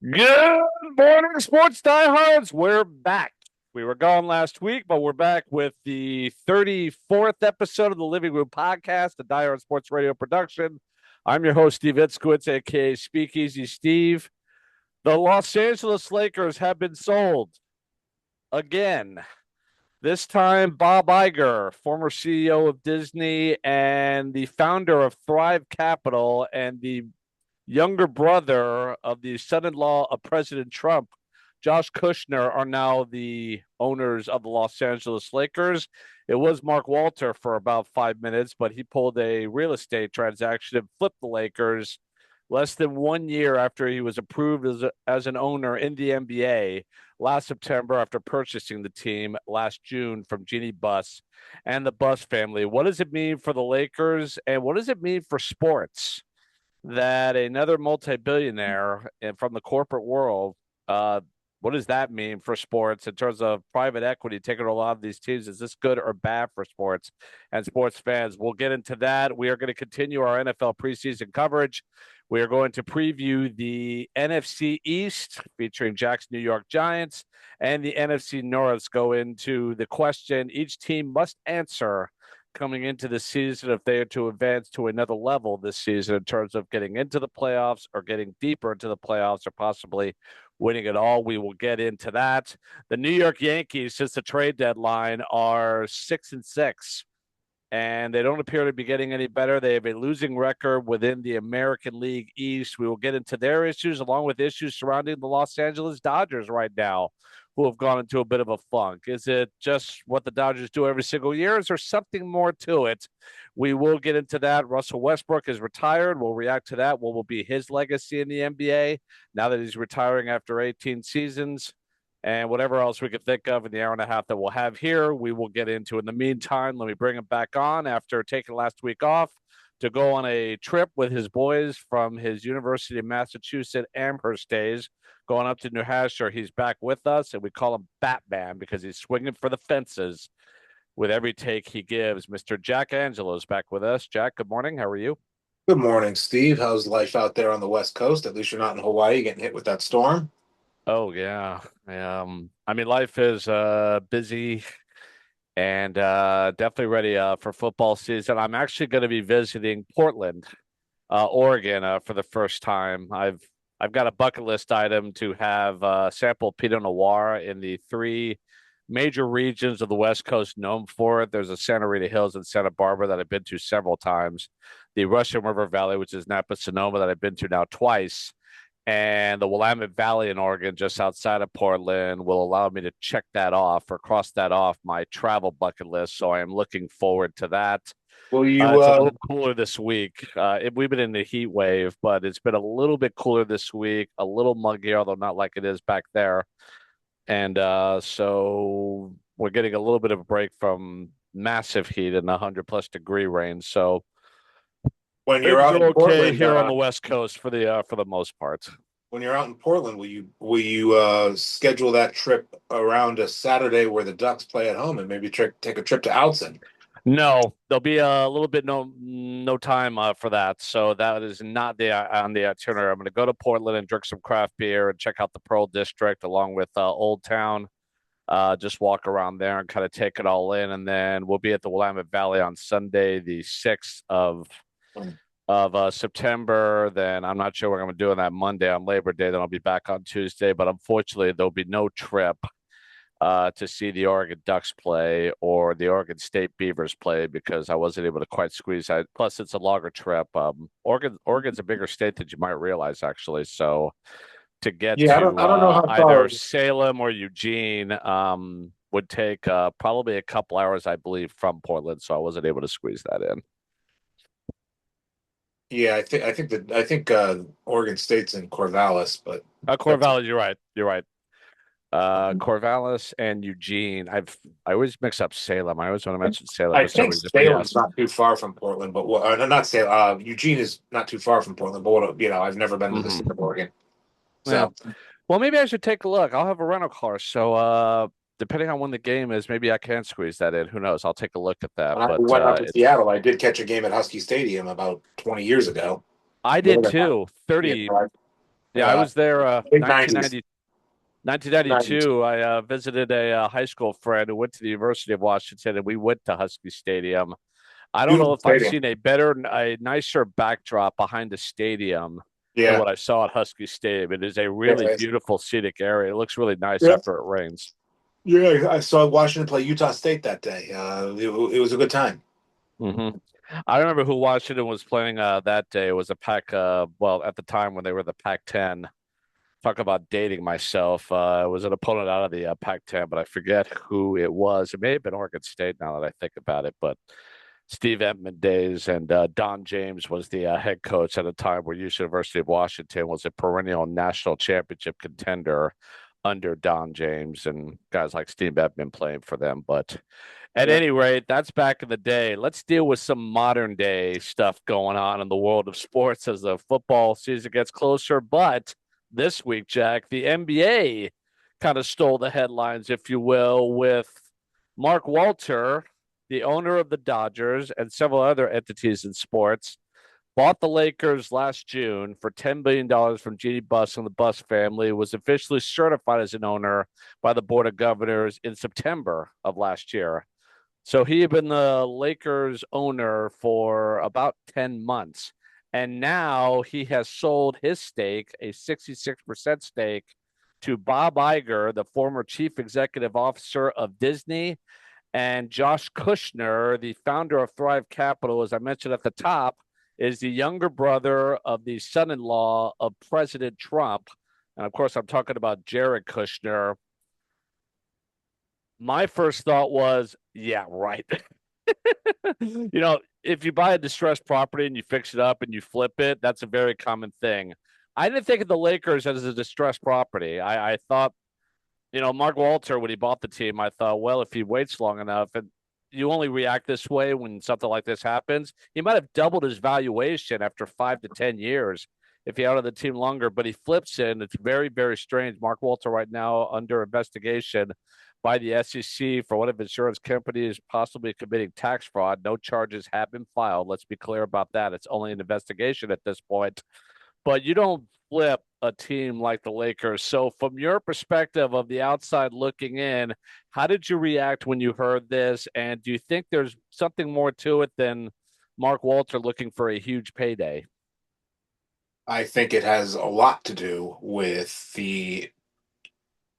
Good morning, sports diehards. We're back. We were gone last week, but we're back with the 34th episode of the Living Room podcast, the Diehard Sports Radio production. I'm your host, Steve Itzkowitz, aka Speakeasy Steve. The Los Angeles Lakers have been sold again. This time, Bob Iger, former CEO of Disney and the founder of Thrive Capital and the younger brother of the son-in-law of President Trump, Josh Kushner, are now the owners of the Los Angeles Lakers. It was Mark Walter for about 5 minutes, but he pulled a real estate transaction and flipped the Lakers less than 1 year after he was approved as an owner in the NBA last September after purchasing the team last June from Jeannie Buss and the Buss family. What does it mean for the Lakers, and what does it mean for sports that another multi-billionaire from the corporate world, what does that mean for sports in terms of private equity taking a lot of these teams? Is this good or bad for sports and sports fans? We'll get into that. We are going to continue our NFL preseason coverage. We are going to preview the NFC East featuring Jack's New York Giants, and the NFC North go into the question each team must answer coming into the season if they are to advance to another level this season in terms of getting into the playoffs or getting deeper into the playoffs or possibly winning it all. We will get into that. The New York Yankees, since the trade deadline, are 6-6, and they don't appear to be getting any better. They have a losing record within the American League East. We will get into their issues along with issues surrounding the Los Angeles Dodgers right now, who have gone into a bit of a funk. Is it just what the Dodgers do every single year? Is there something more to it? We will get into that. Russell Westbrook is retired. We'll react to that. What will be his legacy in the NBA now that he's retiring after 18 seasons? And whatever else we could think of in the hour and a half that we'll have here, we will get into. In the meantime, let me bring him back on after taking last week off to go on a trip with his boys from his University of Massachusetts Amherst days, going up to New Hampshire. He's back with us, and we call him Batman because he's swinging for the fences with every take he gives. Mr. Jack Angelo is back with us. Jack, good morning. How are you? Good morning, Steve. How's life out there on the West Coast? At least you're not in Hawaii getting hit with that storm. Oh, yeah. I mean, life is busy and definitely ready for football season. I'm actually going to be visiting Portland, Oregon, for the first time. I've got a bucket list item to have sample Pinot Noir in the three major regions of the West Coast known for it. There's a Santa Rita Hills and Santa Barbara that I've been to several times, the Russian River Valley, which is Napa Sonoma, that I've been to now twice, and the Willamette Valley in Oregon, just outside of Portland, will allow me to check that off or cross that off my travel bucket list. So I am looking forward to that. Will you It's a little cooler this week. We've been in the heat wave, but it's been a little bit cooler this week, a little muggy, although not like it is back there. And so we're getting a little bit of a break from massive heat and 100 plus degree range. So when you're things out are in okay Portland, here on the West Coast for the most part. when you're out in Portland, will you schedule that trip around a Saturday where the Ducks play at home and maybe take a trip to Outson? No, there'll be a little bit no time for that. So that is not on the itinerary. I'm going to go to Portland and drink some craft beer and check out the Pearl District along with Old Town. Just walk around there and kind of take it all in, and then we'll be at the Willamette Valley on Sunday, the 6th of September. Then I'm not sure what I'm going to do on that Monday on Labor Day. Then I'll be back on Tuesday, but unfortunately there'll be no trip to see the Oregon Ducks play or the Oregon State Beavers play because I wasn't able to quite squeeze that. Plus, it's a longer trip. Oregon's a bigger state than you might realize, actually. So to get Yeah, to I don't know how either far. Salem or Eugene would take probably a couple hours, I believe, from Portland. So I wasn't able to squeeze that in. Yeah, I think Oregon State's in Corvallis, but that's Corvallis, you're right. You're right. Corvallis and Eugene. I always mix up Salem. I always want to mention Salem I for some think reason. But Salem's yes, not too far from Portland, but not Salem. Eugene is not too far from Portland, but I've never been to the state hmm of Oregon, yeah. so. Well, maybe I should take a look. I'll have a rental car, so depending on when the game is, maybe I can squeeze that in. Who knows? I'll take a look at that. When I But went out to it's Seattle, I did catch a game at Husky Stadium about 20 years ago. I More did than that. too. Yeah, 30, Yeah, I was there Big 90s. 1990, '90s. 1992. I visited a high school friend who went to the University of Washington, and we went to Husky Stadium. I don't know Beautiful if I've stadium. seen a nicer backdrop behind the stadium than Yeah. what I saw at Husky Stadium. It is a Yeah. really beautiful scenic area. It looks really nice Yeah. after it rains. Yeah. I saw Washington play Utah State that day. It was a good time. hmm I remember who Washington was playing that day. It was a Pac, well, at the time when they were the Pac-10. Talk about dating myself. It was an opponent out of the Pac-10, but I forget who it was. It may have been Oregon State now that I think about it, but Steve Entman days and Don James was the head coach at a time where University of Washington was a perennial national championship contender under Don James and guys like Steve Entman playing for them. But at Yeah. any rate, that's back in the day. Let's deal with some modern day stuff going on in the world of sports as the football season gets closer. But this week, Jack, the NBA kind of stole the headlines, if you will, with Mark Walter, the owner of the Dodgers and several other entities in sports, bought the Lakers last June for $10 billion from Jeannie Buss and the Buss family, was officially certified as an owner by the Board of Governors in September of last year. So he had been the Lakers owner for about 10 months. And now he has sold his stake, a 66% stake, to Bob Iger, the former chief executive officer of Disney, and Josh Kushner, the founder of Thrive Capital, as I mentioned at the top, is the younger brother of the son in law of President Trump. And of course, I'm talking about Jared Kushner. My first thought was, yeah, right. If you buy a distressed property and you fix it up and you flip it, that's a very common thing. I didn't think of the Lakers as a distressed property. I thought, Mark Walter, when he bought the team, I thought, well, if he waits long enough and you only react this way when something like this happens, he might have doubled his valuation after 5 to 10 years if he out of the team longer, but he flips it. And it's very, very strange. Mark Walter right now under investigation by the SEC for one of insurance companies possibly committing tax fraud. No charges have been filed. Let's be clear about that. It's only an investigation at this point. But you don't flip a team like the Lakers. So, from your perspective of the outside looking in, how did you react when you heard this? And do you think there's something more to it than Mark Walter looking for a huge payday? I think it has a lot to do with the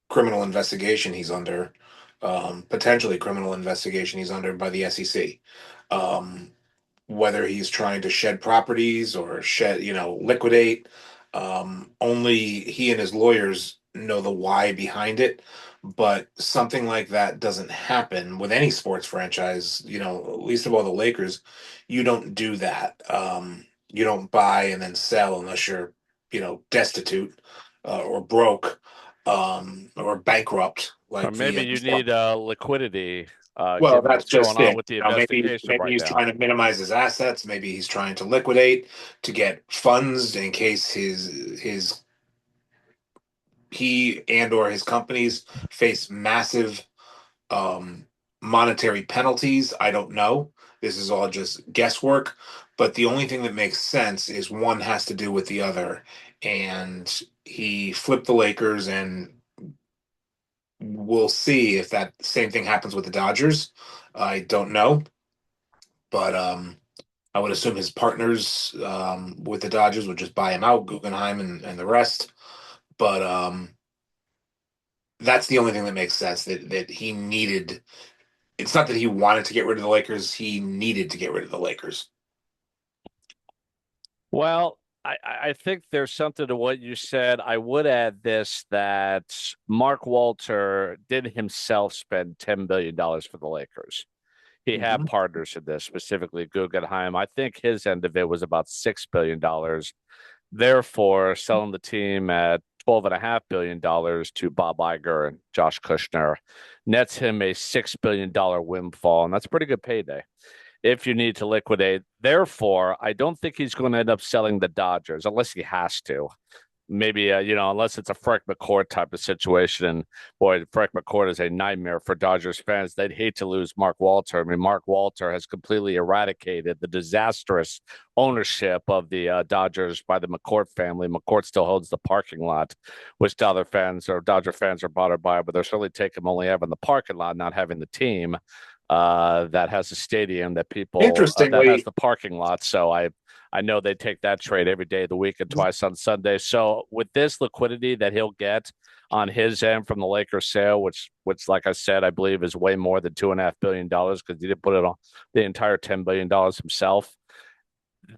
criminal investigation he's under, potentially criminal investigation he's under by the SEC. Um, Whether he's trying to shed properties or liquidate, only he and his lawyers know the why behind it. But something like that doesn't happen with any sports franchise, least of all the Lakers. You don't do that. You don't buy and then sell unless you're, destitute or broke or bankrupt, Or like maybe the you need liquidity, well, given that's what's going just on it. with the Maybe investigation maybe right he's now. trying to minimize his assets. Maybe he's trying to liquidate to get funds in case his he and or his companies face massive um, monetary penalties. I don't know. This is all just guesswork. But the only thing that makes sense is one has to do with the other. And he flipped the Lakers, and we'll see if that same thing happens with the Dodgers. I don't know, but I would assume his partners with the Dodgers would just buy him out, Guggenheim and the rest. But that's the only thing that makes sense that he needed. It's not that he wanted to get rid of the Lakers; he needed to get rid of the Lakers. Well, I think there's something to what you said. I would add this that Mark Walter did himself spend $10 billion for the Lakers. He had Mhm. partners in this, specifically Guggenheim. I think his end of it was about $6 billion. Therefore, selling the team at $12.5 billion to Bob Iger and Josh Kushner nets him a $6 billion windfall, and that's a pretty good payday if you need to liquidate. Therefore, I don't think he's going to end up selling the Dodgers unless he has to. maybe unless it's a Frank McCourt type of situation. And boy, Frank McCourt is a nightmare for Dodgers fans. They'd hate to lose Mark Walter. I mean, Mark Walter has completely eradicated the disastrous ownership of the Dodgers by the McCourt family. McCourt still holds the parking lot, which Dodger fans are bothered by, but they're certainly taking only having the parking lot, not having the team that has a stadium that has Interestingly, the parking lot. So I know they take that trade every day of the week and twice on Sunday. So with this liquidity that he'll get on his end from the Lakers sale, which like I said, I believe is way more than $2.5 billion because he didn't put it on the entire $10 billion himself.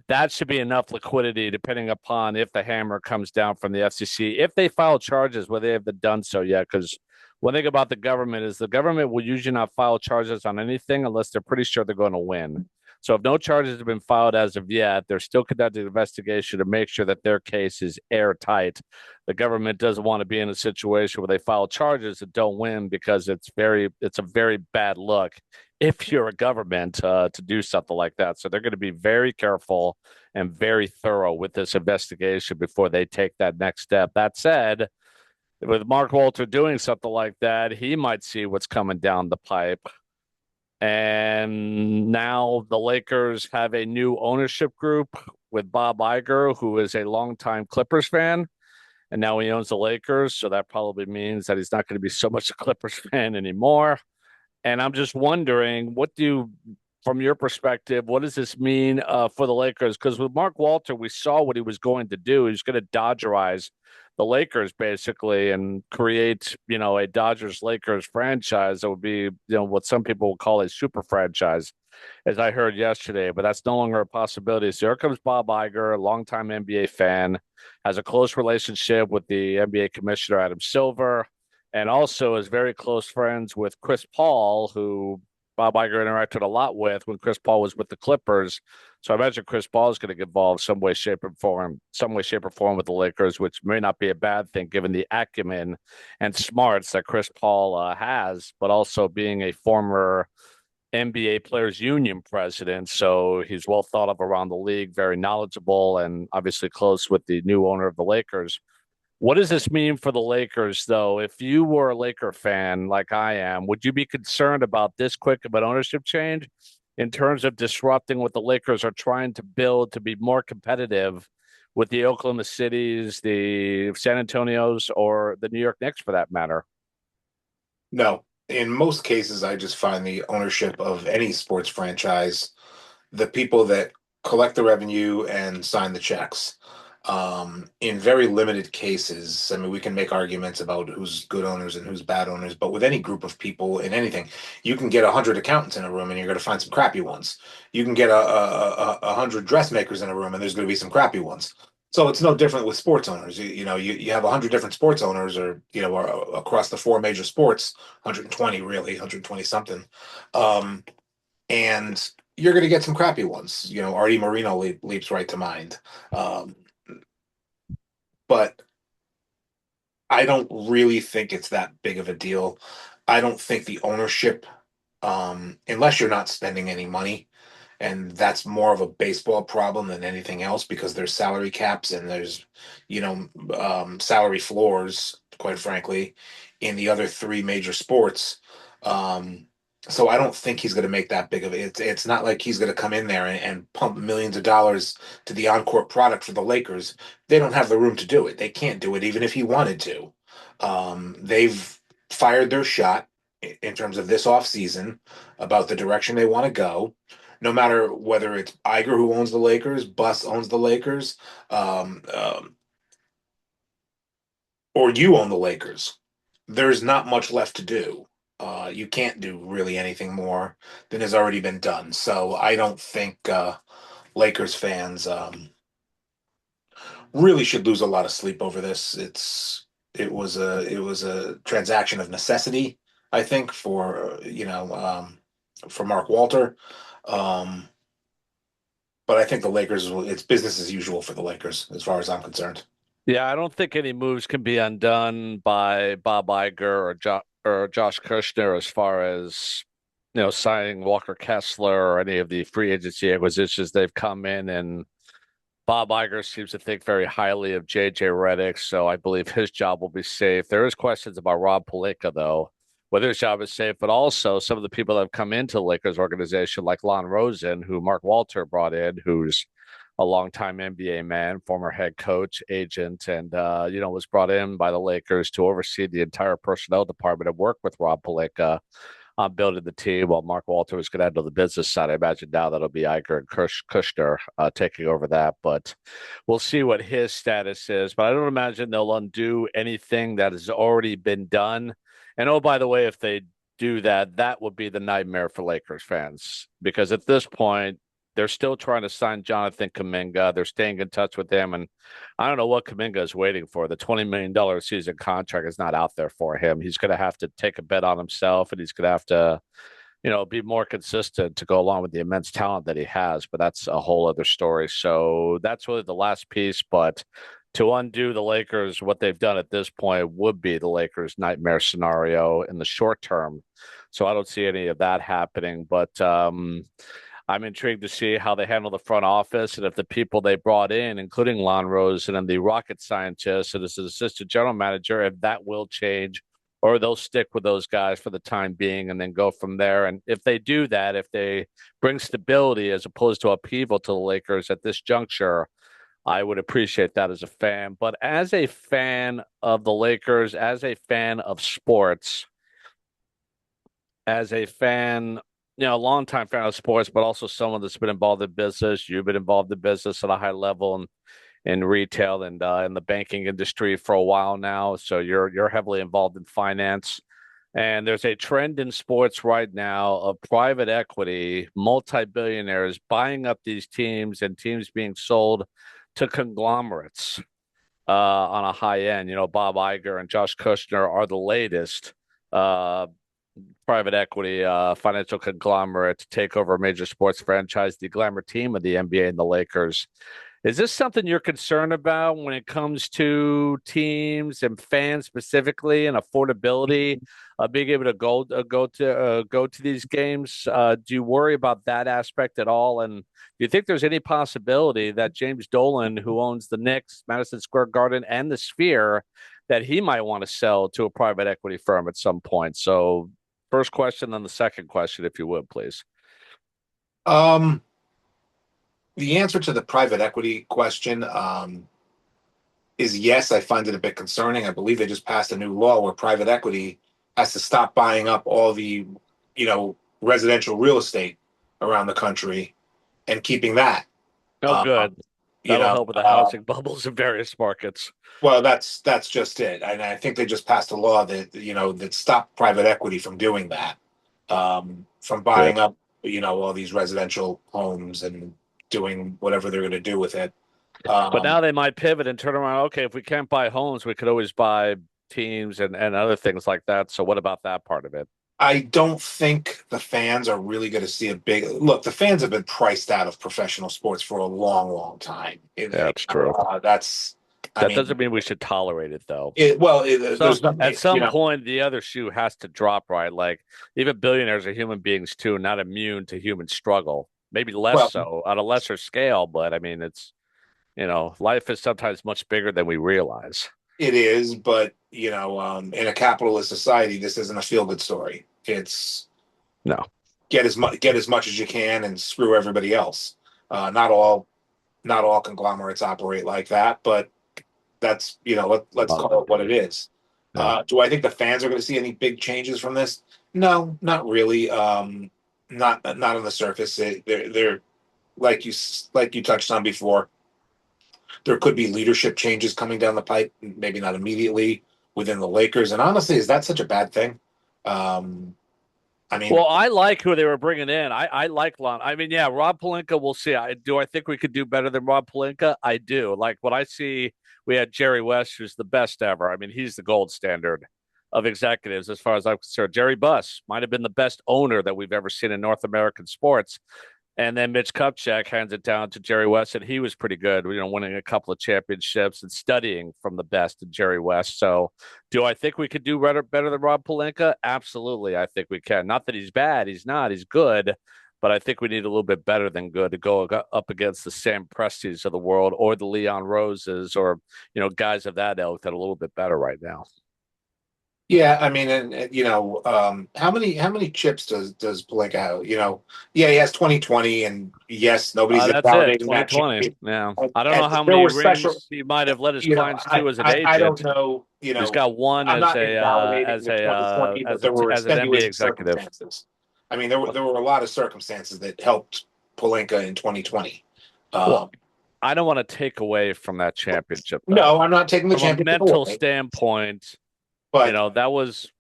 That should be enough liquidity, depending upon if the hammer comes down from the FCC, if they file charges, where they haven't done so yet. Because one thing about the government is the government will usually not file charges on anything unless they're pretty sure they're going to win. So if no charges have been filed as of yet, they're still conducting an investigation to make sure that their case is airtight. The government doesn't want to be in a situation where they file charges and don't win because it's a very bad look if you're a government to do something like that. So they're going to be very careful and very thorough with this investigation before they take that next step. That said, with Mark Walter doing something like that, he might see what's coming down the pipe. And now the Lakers have a new ownership group with Bob Iger, who is a longtime Clippers fan. And now he owns the Lakers. So that probably means that he's not going to be so much a Clippers fan anymore. And I'm just wondering, from your perspective, what does this mean for the Lakers? Because with Mark Walter, we saw what he was going to do. He was going to Dodgerize the Lakers basically and create, a Dodgers Lakers franchise that would be, what some people will call a super franchise, as I heard yesterday. But that's no longer a possibility. So here comes Bob Iger, a longtime NBA fan, has a close relationship with the NBA commissioner Adam Silver, and also is very close friends with Chris Paul, who Bob Iger interacted a lot with when Chris Paul was with the Clippers. So I imagine Chris Paul is going to get involved some way, shape, or form with the Lakers, which may not be a bad thing given the acumen and smarts that Chris Paul has, but also being a former NBA Players Union president. So he's well thought of around the league, very knowledgeable, and obviously close with the new owner of the Lakers. What does this mean for the Lakers, though? If you were a Laker fan like I am, would you be concerned about this quick of an ownership change in terms of disrupting what the Lakers are trying to build to be more competitive with the Oklahoma Cities, the San Antonios, or the New York Knicks for that matter? no. In most cases, I just find the ownership of any sports franchise, the people that collect the revenue and sign the checks. In very limited cases, I mean, we can make arguments about who's good owners and who's bad owners, but with any group of people in anything, you can get 100 accountants in a room and you're going to find some crappy ones. You can get a hundred dressmakers in a room and there's going to be some crappy ones. So it's no different with sports owners. You have 100 different sports owners, or across the four major sports, 120 really, 120 something, and you're going to get some crappy ones. Artie Moreno leaps right to mind. Um, but I don't really think it's that big of a deal. I don't think the ownership, unless you're not spending any money, and that's more of a baseball problem than anything else because there's salary caps and there's, salary floors, quite frankly, in the other three major sports. Um, so I don't think he's going to make that big of it. It's not like he's going to come in there and pump millions of dollars to the on-court product for the Lakers. They don't have the room to do it. They can't do it even if he wanted to. They've fired their shot in terms of this offseason about the direction they want to go. No matter whether it's Iger who owns the Lakers, Buss owns the Lakers, um, um, or you own the Lakers, there's not much left to do. You can't do really anything more than has already been done. So I don't think Lakers fans really should lose a lot of sleep over this. It was a transaction of necessity, I think, for Mark Walter. Um, but I think the Lakers it's business as usual for the Lakers as far as I'm concerned. Yeah, I don't think any moves can be undone by Bob Iger or Josh Kushner as far as signing Walker Kessler or any of the free agency acquisitions they've come in and Bob Iger seems to think very highly of JJ Redick, so I believe his job will be safe. There is questions about Rob Pelinka, though, whether his job is safe, but also some of the people that have come into the Lakers organization, like Lon Rosen, who Mark Walter brought in, who's a longtime NBA man, former head coach, agent, and was brought in by the Lakers to oversee the entire personnel department and work with Rob Pelinka on building the team while Mark Walter was going to handle the business side. I imagine now that'll be Iger and Kushner taking over that, but we'll see what his status is. But I don't imagine they'll undo anything that has already been done. And oh, by the way, if they do that, that would be the nightmare for Lakers fans because at this point, they're still trying to sign Jonathan Kuminga. They're staying in touch with him. And I don't know what Kuminga is waiting for. The $20 million season contract is not out there for him. He's going to have to take a bet on himself and he's going to have to, be more consistent to go along with the immense talent that he has. But that's a whole other story. So that's really the last piece. But to undo the Lakers, what they've done at this point would be the Lakers' nightmare scenario in the short term. So I don't see any of that happening. But I'm intrigued to see how they handle the front office and if the people they brought in, including Lon Rosen and the rocket scientist and his assistant general manager, if that will change or they'll stick with those guys for the time being and then go from there. And if they do that, if they bring stability as opposed to upheaval to the Lakers at this juncture, I would appreciate that as a fan. But as a fan of the Lakers, as a fan of sports, as a fan, a longtime fan of sports, but also someone that's been involved in business. You've been involved in business at a high level and in retail and in the banking industry for a while now. So you're heavily involved in finance. And there's a trend in sports right now of private equity, multi-billionaires buying up these teams and teams being sold to conglomerates on a high end. Bob Iger and Josh Kushner are the latest. Private equity financial conglomerate to take over a major sports franchise, the glamour team of the NBA and the Lakers. Is this something you're concerned about when it comes to teams and fans specifically and affordability, being able to go to these games? Do you worry about that aspect at all? And do you think there's any possibility that James Dolan, who owns the Knicks, Madison Square Garden, and the Sphere, that he might want to sell to a private equity firm at some point? So first question, then the second question, if you would, please. The answer to the private equity question is yes. I find it a bit concerning. I believe they just passed a new law where private equity has to stop buying up all the, residential real estate around the country and keeping that. Oh, good. That'll help with the housing bubbles in various markets. Well, that's just it. And I think they just passed a law that, that stopped private equity from doing that, from buying up, all these residential homes and doing whatever they're going to do with it. But now they might pivot and turn around. Okay, if we can't buy homes, we could always buy teams and other things like that. So what about that part of it? I don't think the fans are really going to see a big look. The fans have been priced out of professional sports for a long, long time. That's true. That doesn't mean we should tolerate it, though. At some point, the other shoe has to drop, right? Like even billionaires are human beings too, not immune to human struggle. Maybe less so on a lesser scale, but I mean, it's life is sometimes much bigger than we realize. It is, but in a capitalist society, this isn't a feel-good story. It's no get as much as you can and screw everybody else. Not all conglomerates operate like that, but that's let's call it what it is. Yeah. Do I think the fans are going to see any big changes from this? No, not really. Not on the surface. They're like you touched on before. There could be leadership changes coming down the pipe, maybe not immediately within the Lakers. And honestly, is that such a bad thing? Well, I like who they were bringing in. I like Lon. I mean, yeah, Rob Pelinka, we'll see. I think we could do better than Rob Pelinka? I do. Like what I see, we had Jerry West, who's the best ever. I mean, he's the gold standard of executives as far as I'm concerned. Jerry Buss might have been the best owner that we've ever seen in North American sports. And then Mitch Kupchak hands it down to Jerry West, and he was pretty good, winning a couple of championships and studying from the best in Jerry West. So do I think we could do better than Rob Pelinka? Absolutely, I think we can. Not that he's bad. He's not. He's good. but I think we need a little bit better than good to go up against the Sam Prestis of the world or the Leon Roses or, guys of that ilk that are a little bit better right now. Yeah, I mean, and how many chips does Palenka have? Yeah, he has 2020, and yes, nobody's That's it, invalidating that 2020. champion. Yeah. I don't know And how there many were special, rings he might have let his you know, clients I, to as an I I don't agent. know, He's got one I'm as not a invalidating the 2020, but there were as an NBA extenuating executive. circumstances. I mean, there were a lot of circumstances that helped Palenka in 2020. Well, Um, I don't want to take away from that championship though. no, I'm not taking the From a championship mental away, standpoint, but that was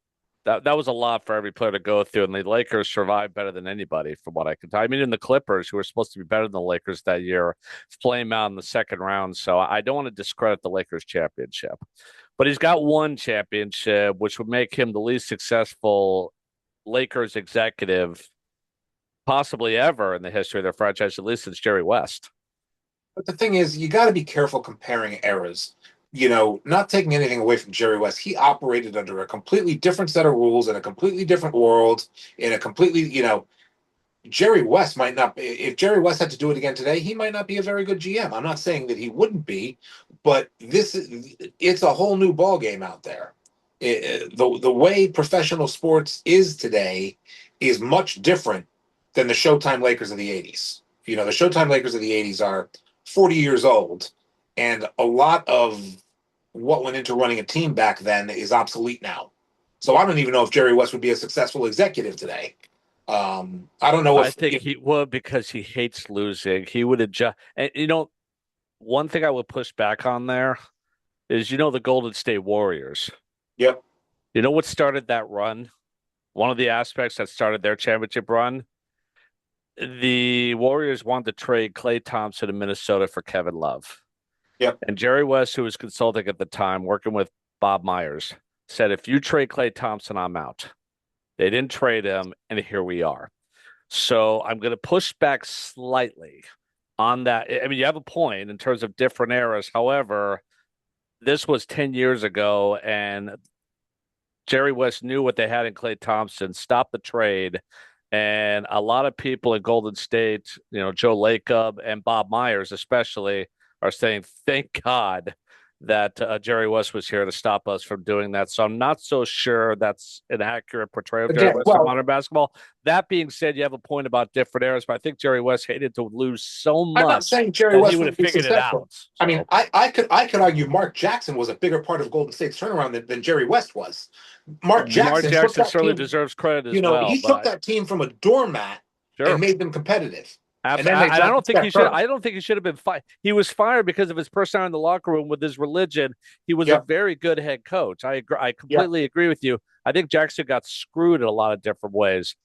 a lot for every player to go through, and the Lakers survived better than anybody, from what I can tell. I mean, in the Clippers, who were supposed to be better than the Lakers that year, flame out in the second round. So I don't want to discredit the Lakers championship, but he's got one championship, which would make him the least successful Lakers executive possibly ever in the history of their franchise, at least since Jerry West. the thing is, you got to be careful comparing eras. Not taking anything away from Jerry West, he operated under a completely different set of rules in a completely different world, in a completely, Jerry West might not be, if Jerry West had to do it again today, he might not be a very good GM. I'm not saying that he wouldn't be, but it's a whole new ball game out there. The way professional sports is today is much different than the Showtime Lakers of the 80s. The Showtime Lakers of the 80s are 40 years old, and a lot of what went into running a team back then is obsolete now. So I don't even know if Jerry West would be a successful executive today. I don't know I if, think he would because he hates losing. He would adjust. And, one thing I would push back on there is, the Golden State Warriors. yep, What started that run? One of the aspects that started their championship run, the Warriors wanted to trade Klay Thompson to Minnesota for Kevin Love. yep, And Jerry West, who was consulting at the time, working with Bob Myers, said, if you trade Klay Thompson, I'm out. They didn't trade him, and here we are. So I'm going to push back slightly on that. I mean, you have a point in terms of different eras. However, this was 10 years ago, and Jerry West knew what they had in Klay Thompson, stopped the trade. And a lot of people in Golden State, Joe Lacob and Bob Myers especially, are saying, thank God that Jerry West was here to stop us from doing that. So I'm not so sure that's an accurate portrayal of Jerry again, West in well, modern basketball. That being said, you have a point about different eras, but I think Jerry West hated to lose so I'm not much saying Jerry that he West would have wouldn't be figured it successful. out. I mean, So I could argue Mark Jackson was a bigger part of Golden State's turnaround than Jerry West was. Mark Mark Jackson took Jackson that certainly team, deserves credit as well, he took but that team from a doormat and sure. made them competitive. And then Absolutely. they I don't drafted think he Steph should. Curry. I don't think he should have been fired. He was fired because of his personality in the locker room with his religion. He was a Yep, very good head coach. I agree. I yep. completely agree with you. I think Jackson got screwed in a lot of different ways,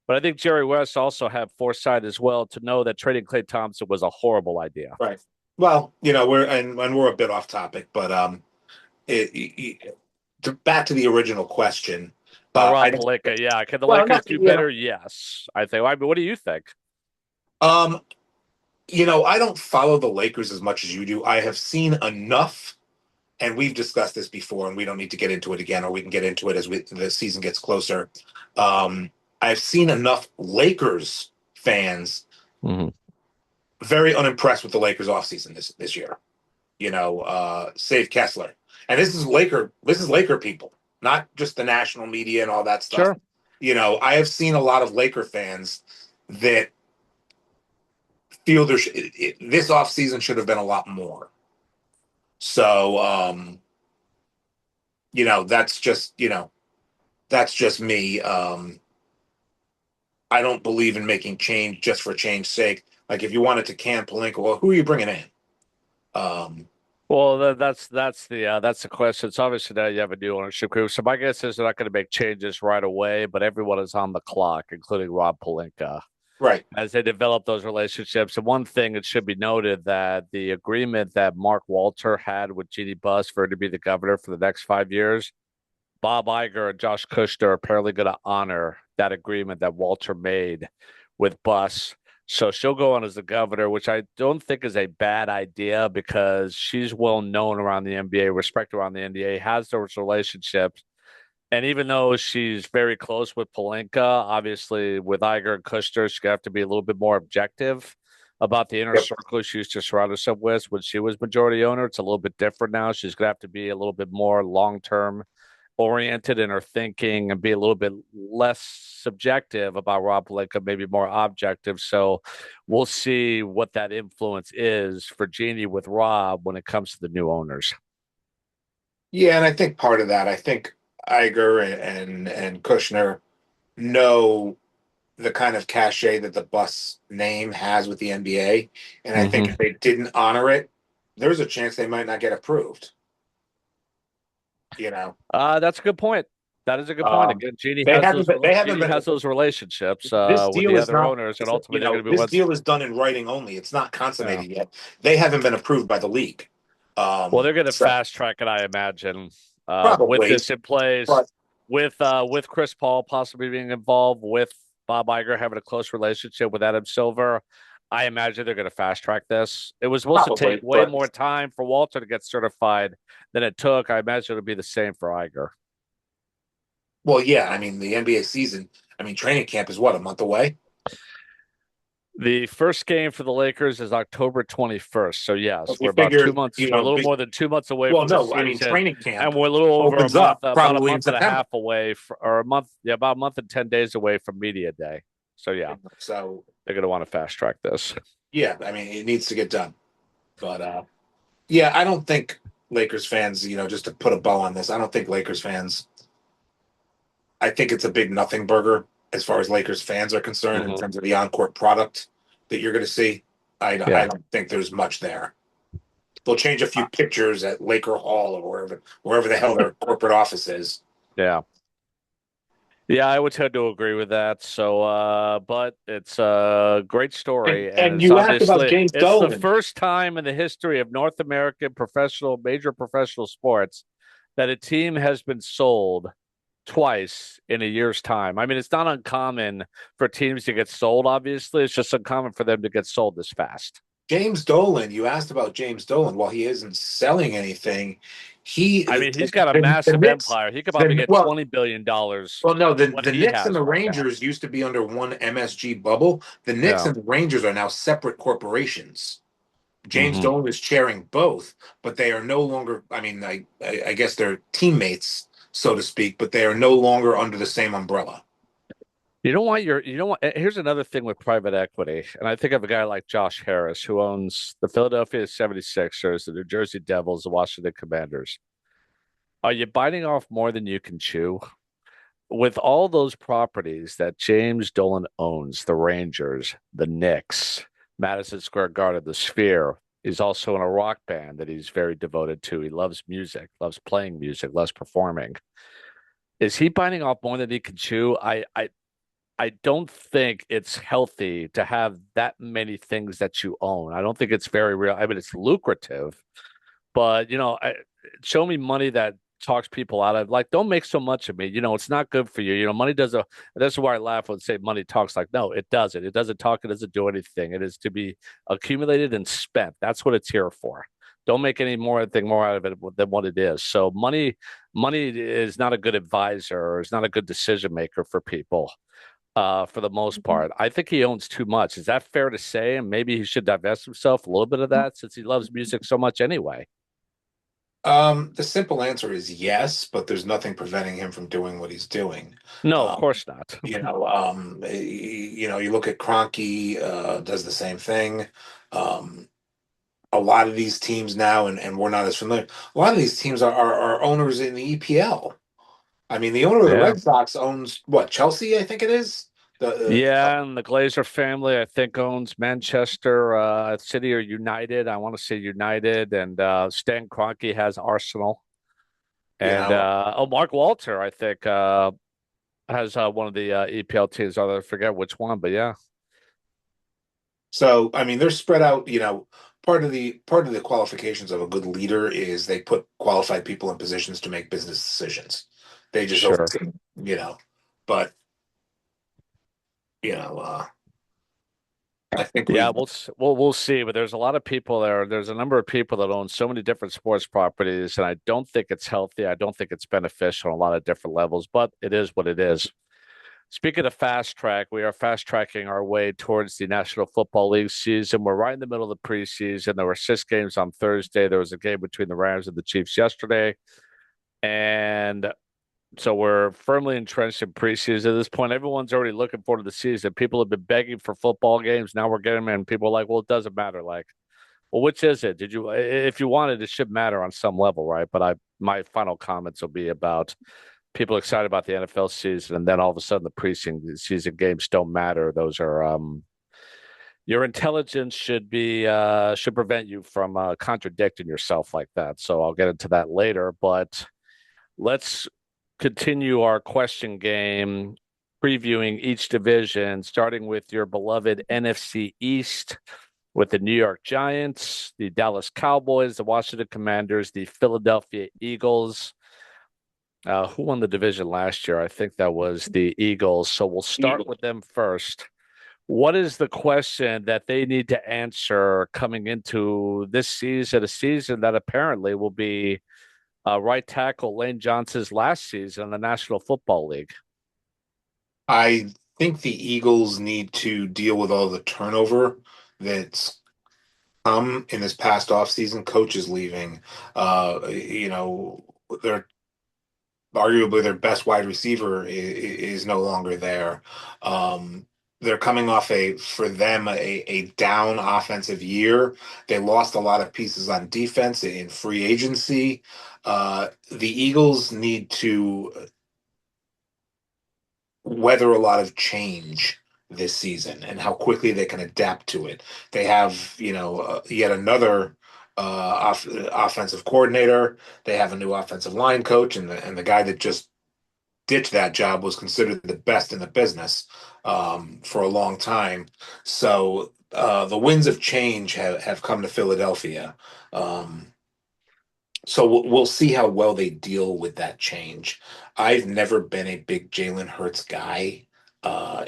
but I think Jerry West also had foresight as well to know that trading Klay Thompson was a horrible idea. Right. Well, we're a bit off topic, but back to the original question. Rob I Pelinka, yeah. Can the well, Lakers not do better? Yes, I think. I mean, what do you think? um, I don't follow the Lakers as much as you do. I have seen enough, and we've discussed this before, and we don't need to get into it again, or we can get into it as the season gets closer. I've seen enough Lakers fans Mm-hmm. very unimpressed with the Lakers offseason this year. Save Kessler. And this is Laker people, not just the national media and all that stuff. Sure. I have seen a lot of Laker fans that feel this offseason should have been a lot more. So, that's just me. I don't believe in making change just for change's sake. Like if you wanted to can Palenka, well, who are you bringing in? Um, Well, that's the question. It's obviously now you have a new ownership group. So my guess is they're not going to make changes right away, but everyone is on the clock, including Rob Pelinka, right. as they develop those relationships. And one thing it should be noted that the agreement that Mark Walter had with Jeannie Buss for her to be the governor for the next 5 years, Bob Iger and Josh Kushner are apparently going to honor that agreement that Walter made with Buss. So she'll go on as the governor, which I don't think is a bad idea because she's well known around the NBA, respected around the NBA, has those relationships. And even though she's very close with Palenka, obviously with Iger and Kushner, she's gonna have to be a little bit more objective about the inner Yep. circle she used to surround herself with when she was majority owner. It's a little bit different now. She's gonna have to be a little bit more long term oriented in her thinking and be a little bit less subjective about Rob Palenka, maybe more objective. So we'll see what that influence is for Jeannie with Rob when it comes to the new owners. Yeah, and I think part of that, I think Iger and Kushner know the kind of cachet that the Buss name has with the NBA, and I think Mm-hmm. if they didn't honor it, there's a chance they might not get approved. You know, That's a good point. That is a good point. um, Again, Jeannie they has haven't those been, they haven't Jeannie been. has those relationships This with deal the is other not. owners, and ultimately they're going to be This ones. deal is done in writing only. It's not Yeah. consummated yet. They haven't been approved by the league. Well, they're going to So fast track it, I imagine, with probably, this in place, but with Chris Paul possibly being involved, with Bob Iger having a close relationship with Adam Silver. I imagine they're going to fast track this. It was supposed to take probably, way but more time for Walter to get certified than it took. I imagine it'll be the same for Iger. well, yeah. I mean, the NBA season. I mean, training camp is what, a month away. The first game for the Lakers is October 21st. So yes, If we're you about figure, 2 months. We're a little more than 2 months away well, from the no, I mean, season, training and camp we're a little over a opens month, up about a probably in month and a September. half away, or a month, yeah, about a month and 10 days away from media day. So yeah, So they're going to want to fast track this. yeah, I mean, it needs to get done. But yeah, I don't think Lakers fans, just to put a bow on this, I don't think Lakers fans. I think it's a big nothing burger as far as Lakers fans are concerned in Mm-hmm. terms of the on-court product that you're going to see. I Yeah, don't think there's much there. They'll change a few pictures at Laker Hall or wherever the hell their corporate office is. yeah. Yeah, I would tend to agree with that. So, but it's a great And story, and and it's you asked about obviously James it's the Dolan. first time in the history of North American major professional sports that a team has been sold twice in a year's time. I mean, it's not uncommon for teams to get sold, obviously. It's just uncommon for them to get sold this fast. James Dolan, you asked about James Dolan. While he isn't selling anything, he I mean, he's got a the massive Knicks empire. He could probably the get well $20 billion well no what the he Knicks and has the right now. Rangers used to be under one MSG bubble. The Knicks Yeah. and the Rangers are now separate corporations. James Hmm. Dolan is chairing both, but they are no longer. I mean, I guess they're teammates, so to speak, but they are no longer under the same umbrella. You don't want, here's another thing with private equity. And I think of a guy like Josh Harris, who owns the Philadelphia 76ers, the New Jersey Devils, the Washington Commanders. Are you biting off more than you can chew? With all those properties that James Dolan owns, the Rangers, the Knicks, Madison Square Garden, the Sphere, he's also in a rock band that he's very devoted to. He loves music, loves playing music, loves performing. Is he biting off more than he can chew? I don't think it's healthy to have that many things that you own. I don't think it's very real. I mean, it's lucrative, but show me money that talks people out of like, don't make so much of me. It's not good for you. Money does a. That's why I laugh when say money talks. Like, no, it doesn't. It doesn't talk. It doesn't do anything. It is to be accumulated and spent. That's what it's here for. Don't make any more thing more out of it than what it is. So money is not a good advisor or is not a good decision maker for people for the most part. I think he owns too much. Is that fair to say? And maybe he should divest himself a little bit of that since he loves music so much anyway. The simple answer is yes, but there's nothing preventing him from doing what he's doing. No, of Um, course not. you look at Kroenke, does the same thing. Um, a lot of these teams now, and we're not as familiar. A lot of these teams are owners in the EPL. I mean, the owner of the Yeah. Red Sox owns what, Chelsea, I think it is. Yeah, and the Glazer family, I think, owns Manchester City or United. I want to say United, and Stan Kroenke has Arsenal, you and know, Mark Walter, I think, has one of the EPL teams. I forget which one, but yeah, so I mean, they're spread out. Part of the qualifications of a good leader is they put qualified people in positions to make business decisions. They just sure. oversee, you know, but you know, uh, I think Yeah, we. we'll see. But there's a lot of people there. There's a number of people that own so many different sports properties, and I don't think it's healthy. I don't think it's beneficial on a lot of different levels. But it is what it is. Speaking of fast track, we are fast tracking our way towards the National Football League season. We're right in the middle of the preseason. There were 6 games on Thursday. There was a game between the Rams and the Chiefs yesterday, and so we're firmly entrenched in preseason at this point. Everyone's already looking forward to the season. People have been begging for football games. Now we're getting them, and people are like, well, it doesn't matter. Like, well, which is it? If you wanted, it should matter on some level, right? But my final comments will be about people excited about the NFL season, and then all of a sudden the preseason games don't matter. Those are, your intelligence should prevent you from contradicting yourself like that. So I'll get into that later, but let's continue our question game, previewing each division, starting with your beloved NFC East with the New York Giants, the Dallas Cowboys, the Washington Commanders, the Philadelphia Eagles. Who won the division last year? I think that was the Eagles. So we'll start with them first. What is the question that they need to answer coming into this season, a season that apparently will be right tackle Lane Johnson's last season in the National Football League? I think the Eagles need to deal with all the turnover that's come in this past offseason. Coaches leaving. They're arguably their best wide receiver is no longer there. They're coming off for them a down offensive year. They lost a lot of pieces on defense in free agency. The Eagles need to weather a lot of change this season and how quickly they can adapt to it. They have, yet another offensive coordinator. They have a new offensive line coach, and the guy that just ditched that job was considered the best in the business for a long time. So the winds of change have come to Philadelphia. So we'll see how well they deal with that change. I've never been a big Jalen Hurts guy,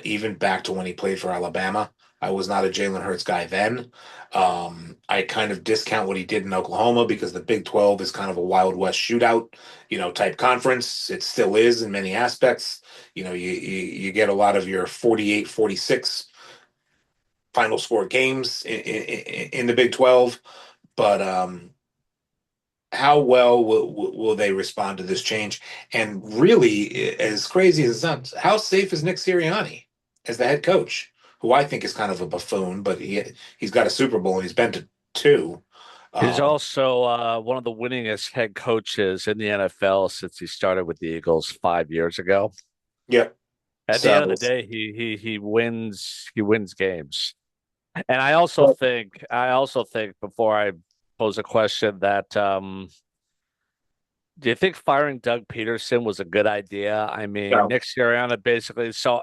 even back to when he played for Alabama. I was not a Jalen Hurts guy then. I kind of discount what he did in Oklahoma because the Big 12 is kind of a Wild West shootout, type conference. It still is in many aspects. You get a lot of your 48-46 final score games in the Big 12, but how well will they respond to this change? And really, as crazy as it sounds, how safe is Nick Sirianni as the head coach, who I think is kind of a buffoon, but he's got a Super Bowl and he's been to two. He's Um, also one of the winningest head coaches in the NFL since he started with the Eagles 5 years ago. yeah. At the end of So, the day, he wins games. And but I also think before I pose a question that do you think firing Doug Peterson was a good idea? I mean, no, Nick Sirianni basically. So,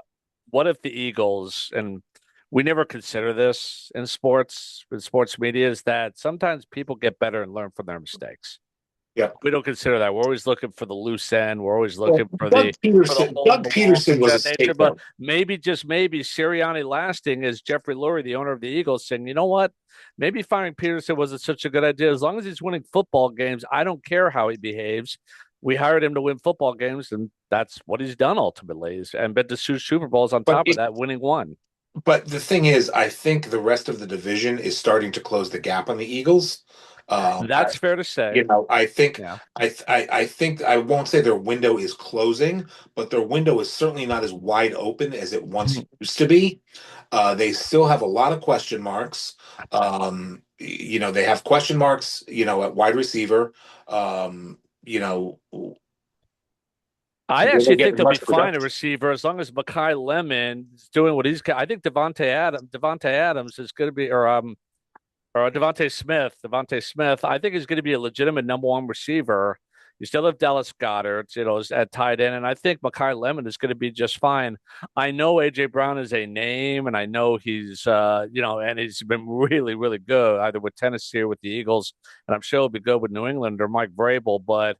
what if the Eagles, and we never consider this in sports media, is that sometimes people get better and learn from their mistakes. yeah. We don't consider that. We're always looking for the loose end. We're always Well, looking for the hole in Doug the wall, Peterson things was a of that nature. But scapegoat. maybe, just maybe, Sirianni lasting is Jeffrey Lurie, the owner of the Eagles, saying, you know what? Maybe firing Peterson wasn't such a good idea. As long as he's winning football games, I don't care how he behaves. We hired him to win football games, and that's what he's done ultimately. And been to two Super Bowls on But top of that, winning one. But the thing is, I think the rest of the division is starting to close the gap on the Eagles. I, That's fair to say. I think Yeah. I think I won't say their window is closing, but their window is certainly not as wide open as it once used to be. They still have a lot of question marks. They have question marks, at wide receiver. You know, I will they actually get think as they'll be much fine a production? receiver as long as Makai Lemon is doing what he's. I think Devontae Adams is going to be, or Devontae Smith. I think is going to be a legitimate number one receiver. You still have Dallas Goddard, at tight end, and I think Makai Lemon is going to be just fine. I know AJ Brown is a name, and I know he's, and he's been really, really good either with Tennessee or with the Eagles, and I'm sure he'll be good with New England or Mike Vrabel, but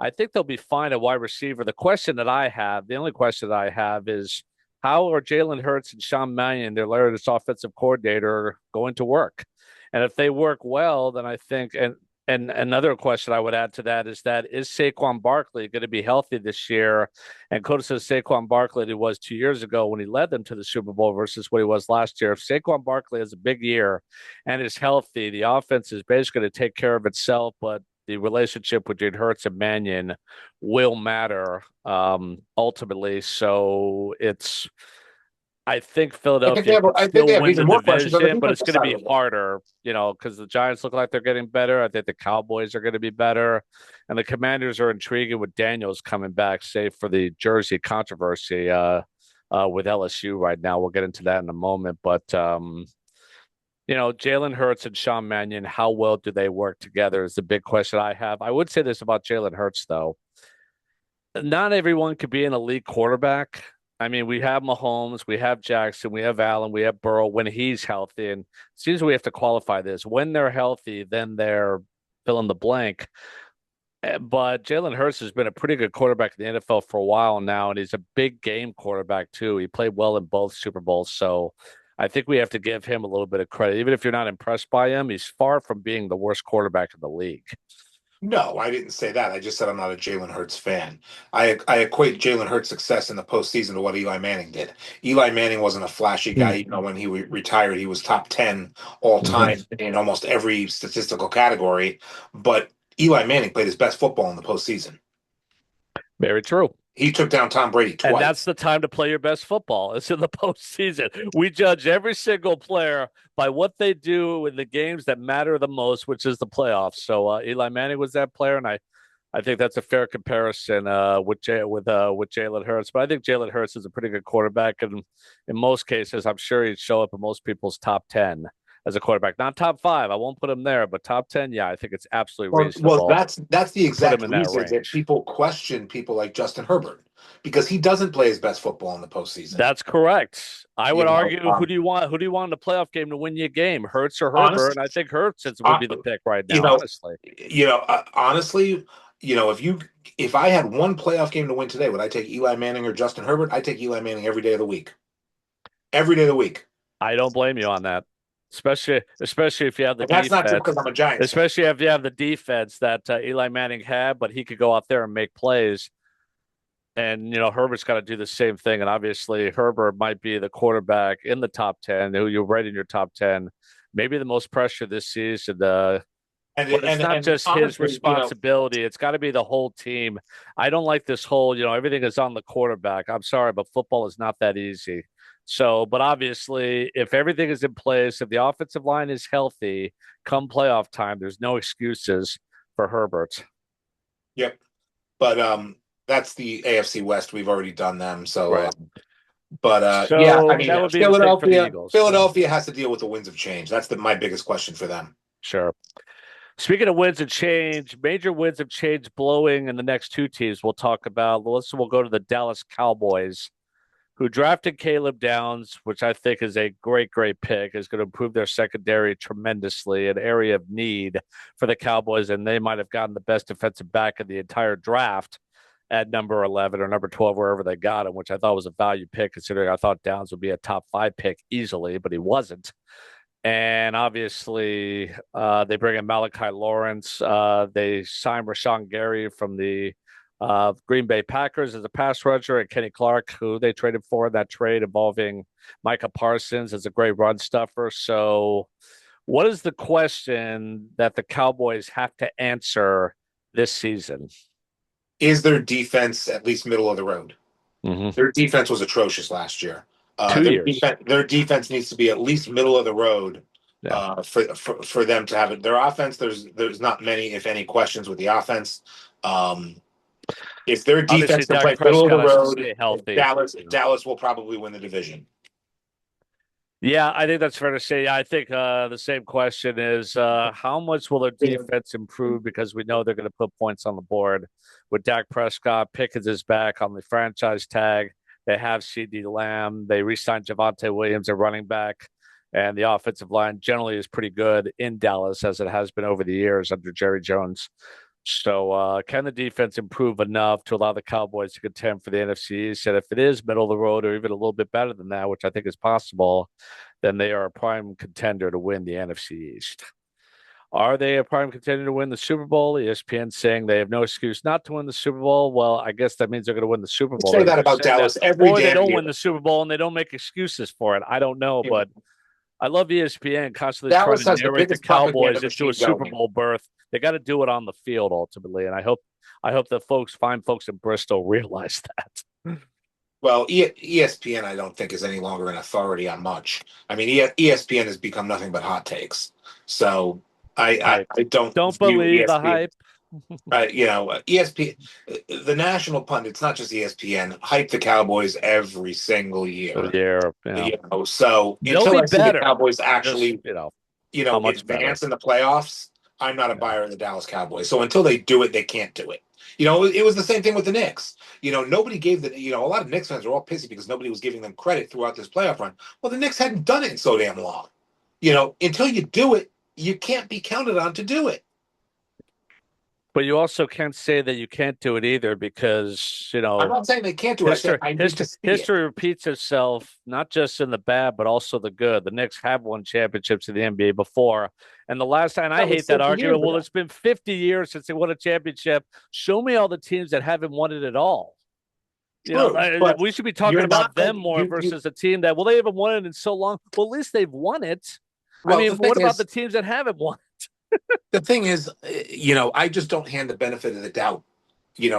I think they'll be fine at wide receiver. The only question that I have is how are Jalen Hurts and Sean Mannion, their latest offensive coordinator, going to work? And if they work well, then I think, and another question I would add to that is Saquon Barkley going to be healthy this year? And close to Saquon Barkley that he was 2 years ago when he led them to the Super Bowl versus what he was last year. If Saquon Barkley has a big year and is healthy, the offense is basically going to take care of itself, but the relationship between Hurts and Mannion will matter ultimately. So I think Philadelphia can I think they still have win even the more questions on the division, but it's defensive going to side be of the ball. harder, because the Giants look like they're getting better. I think the Cowboys are going to be better, and the Commanders are intriguing with Daniels coming back, save for the jersey controversy with LSU right now. We'll get into that in a moment, but Jalen Hurts and Sean Mannion, how well do they work together is the big question I have. I would say this about Jalen Hurts, though. Not everyone could be an elite quarterback. I mean, we have Mahomes, we have Jackson, we have Allen, we have Burrow when he's healthy. And it seems we have to qualify this. When they're healthy, then they're fill in the blank. But Jalen Hurts has been a pretty good quarterback in the NFL for a while now, and he's a big game quarterback too. He played well in both Super Bowls, so I think we have to give him a little bit of credit. Even if you're not impressed by him, he's far from being the worst quarterback in the league. No, I didn't say that. I just said I'm not a Jalen Hurts fan. I equate Jalen Hurts' success in the postseason to what Eli Manning did. Eli Manning wasn't a flashy guy. Mm-hmm. You know, when he retired, he was top 10 all Mm-hmm. time in almost every statistical category. But Eli Manning played his best football in the postseason. Very true. He took down Tom Brady And that's twice. the time to play your best football. It's in the postseason. We judge every single player by what they do in the games that matter the most, which is the playoffs. So Eli Manning was that player, and I think that's a fair comparison with Jalen Hurts. But I think Jalen Hurts is a pretty good quarterback, and in most cases, I'm sure he'd show up in most people's top 10 as a quarterback. Not top five, I won't put him there, but top 10, yeah, I think it's absolutely Well, reasonable that's the to put him exact in that reason that range. people question people like Justin Herbert because he doesn't play his best football in the postseason. That's correct. I You would know, argue, who do you want? Who do you want in the playoff game to win your game, Hurts or Herbert? honest, And I think Hurts would uh, be the pick right you now, know, honestly. honestly, if I had one playoff game to win today, would I take Eli Manning or Justin Herbert? I take Eli Manning every day of the week. Every day of the week. I don't blame you on that, especially if you have the And that's not just defense, because I'm a Giants fan. especially if you have the defense that Eli Manning had, but he could go out there and make plays. And Herbert's got to do the same thing. And obviously, Herbert might be the quarterback in the top 10, who you're right in your top 10, maybe the most pressure this season. But it's not And just his honestly, responsibility. It's got to be the whole team. I don't like this whole, everything is on the quarterback. I'm sorry, but football is not that easy. So, but obviously, if everything is in place, if the offensive line is healthy, come playoff time, there's no excuses for Herbert. yep. But that's the AFC West. We've already done them. So, Right. yeah, I So mean, that would be the same for the Eagles. Yeah, Philadelphia has to deal with the winds of change. That's my biggest question for them. sure. Speaking of winds of change, major winds of change blowing in the next two teams we'll talk about. We'll go to the Dallas Cowboys, who drafted Caleb Downs, which I think is a great, great pick, is going to improve their secondary tremendously, an area of need for the Cowboys, and they might have gotten the best defensive back in the entire draft at number 11 or number 12, wherever they got him, which I thought was a value pick, considering I thought Downs would be a top 5 pick easily, but he wasn't. And obviously, they bring in Malachi Lawrence. They signed Rashawn Gary from the Green Bay Packers as a pass rusher, and Kenny Clark, who they traded for in that trade involving Micah Parsons as a great run stuffer. So, what is the question that the Cowboys have to answer this season? Is their defense at least middle of the road? Mm-hmm. Their defense was atrocious last year. 2 years. Their defense needs to be at least middle of the road Yeah. for them to have it. Their offense, there's not many, if any, questions with the offense. Um, if their Obviously, defense can Dak play middle of the Prescott has to road, stay healthy. Dallas will probably win the division. Yeah, I think that's fair to say. I think the same question is how much will their defense improve because we know they're going to put points on the board with Dak Prescott. Pickens is back on the franchise tag. They have CD Lamb. They re-signed Javonte Williams, their running back, and the offensive line generally is pretty good in Dallas as it has been over the years under Jerry Jones. So can the defense improve enough to allow the Cowboys to contend for the NFC East? And if it is middle of the road or even a little bit better than that, which I think is possible, then they are a prime contender to win the NFC East. Are they a prime contender to win the Super Bowl? ESPN saying they have no excuse not to win the Super Bowl. Well, I guess that means they're going to win the Super We Bowl. say They're that just about saying that, Dallas every or they damn don't year. win the Super Bowl and they don't make excuses for it. I don't know, You know, but I love ESPN constantly trying Dallas to has the narrate the biggest propaganda Cowboys into a machine Super going. Bowl berth. They got to do it on the field ultimately, and I hope that fine folks in Bristol realize that. Well, ESPN, I don't think, is any longer an authority on much. I mean, ESPN has become nothing but hot takes. So I don't Don't view believe the ESPN. hype. ESPN, the national pundits, not just ESPN, hype the Cowboys every single year. Yeah, So they'll until be I see the better. Cowboys Just actually, how much better? advance in the playoffs, I'm not a Yeah. buyer of the Dallas Cowboys. So until they do it, they can't do it. It was the same thing with the Knicks. Nobody gave a lot of Knicks fans are all pissy because nobody was giving them credit throughout this playoff run. Well, the Knicks hadn't done it in so damn long. Until you do it, you can't be counted on to do it. But you also can't say that you can't do it either because, I'm not saying they can't do it. I said I need to see it. history repeats itself, not just in the bad, but also the good. The Knicks have won championships in the NBA before. And the last time, I That was hate that 50 years argument. Well, ago. it's been 50 years since they won a championship. Show me all the teams that haven't won it at all. True, but We should be talking you're about not them more you. versus a team that, well, they haven't won it in so long. Well, at least they've won it. I Well, mean, what about the teams that haven't won? the thing is, I just don't hand the benefit of the doubt,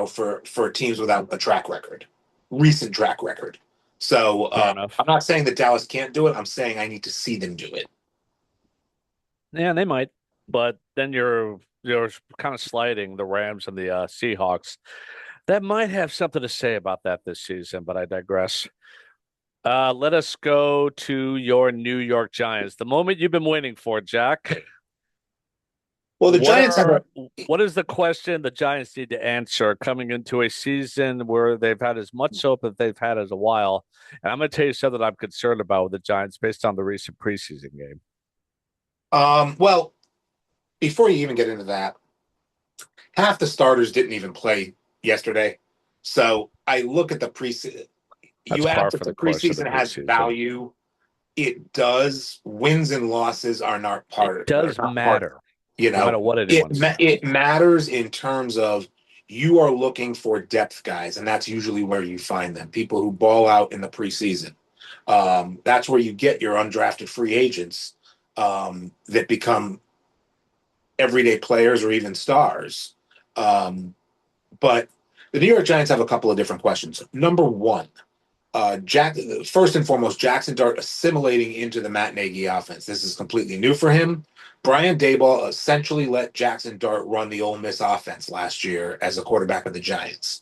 for teams without a track record, recent track record. So Fair enough. I'm not saying that Dallas can't do it. I'm saying I need to see them do it. Yeah, they might, but then you're kind of sliding the Rams and the Seahawks. That might have something to say about that this season, but I digress. Let us go to your New York Giants. The moment you've been waiting for, Jack. Well, the What Giants have are a what is the question the Giants need to answer coming into a season where they've had as much hope as they've had as a while? And I'm going to tell you something I'm concerned about with the Giants based on the recent preseason game. well, before you even get into that, half the starters didn't even play yesterday. So I look at the preseason. That's You par ask if for the the course of the preseason has preseason. value. It does. Wins and losses are not It part. Are does not part. matter, You no matter know, what it anyone says. it matters in terms of you are looking for depth guys, and that's usually where you find them. People who ball out in the preseason. That's where you get your undrafted free agents that become everyday players or even stars. But the New York Giants have a couple of different questions. Number one, first and foremost, Jackson Dart assimilating into the Matt Nagy offense. This is completely new for him. Brian Daboll essentially let Jackson Dart run the Ole Miss offense last year as a quarterback of the Giants.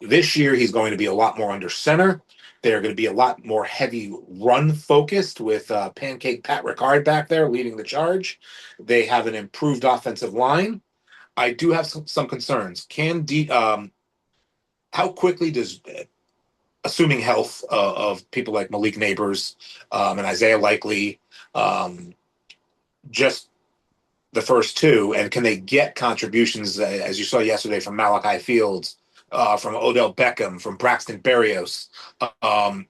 This year, he's going to be a lot more under center. They're going to be a lot more heavy run focused with Pancake Pat Ricard back there leading the charge. They have an improved offensive line. I do have some concerns. How quickly does assuming health of people like Malik Neighbors and Isaiah Likely, just the first two, and can they get contributions as you saw yesterday from Malachi Fields, from Odell Beckham, from Braxton Berrios, um,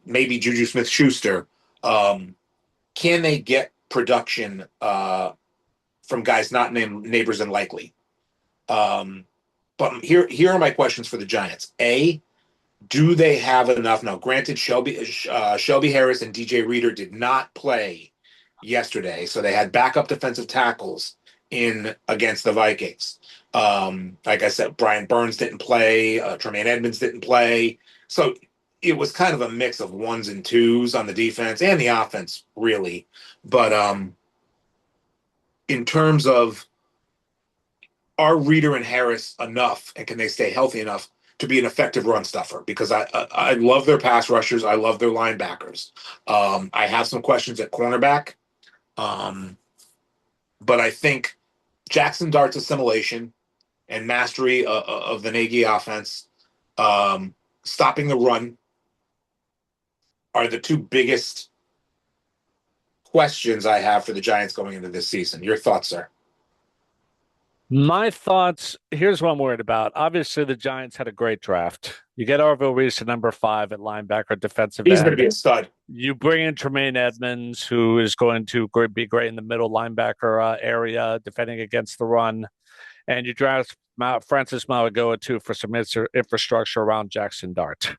maybe Juju Smith-Schuster? Can they get production from guys not named Neighbors and Likely? But here are my questions for the Giants. Do they have enough? Now, granted, Shelby Harris and DJ Reader did not play yesterday, so they had backup defensive tackles in against the Vikings. Like I said, Brian Burns didn't play, Tremaine Edmonds didn't play, so it was kind of a mix of ones and twos on the defense and the offense, really. But in terms of are Reader and Harris enough, and can they stay healthy enough to be an effective run stuffer? Because I love their pass rushers, I love their linebackers. I have some questions at cornerback, um, but I think Jackson Dart's assimilation and mastery of the Nagy offense, um, stopping the run, are the two biggest questions I have for the Giants going into this season. Your thoughts, sir? My thoughts, here's what I'm worried about. Obviously, the Giants had a great draft. You get Arville Reese to number 5 at linebacker, defensive He's going to end. be a stud. You bring in Tremaine Edmonds, who is going to be great in the middle linebacker area, defending against the run. And you draft Francis Mauigoa, too, for some infrastructure around Jackson Dart.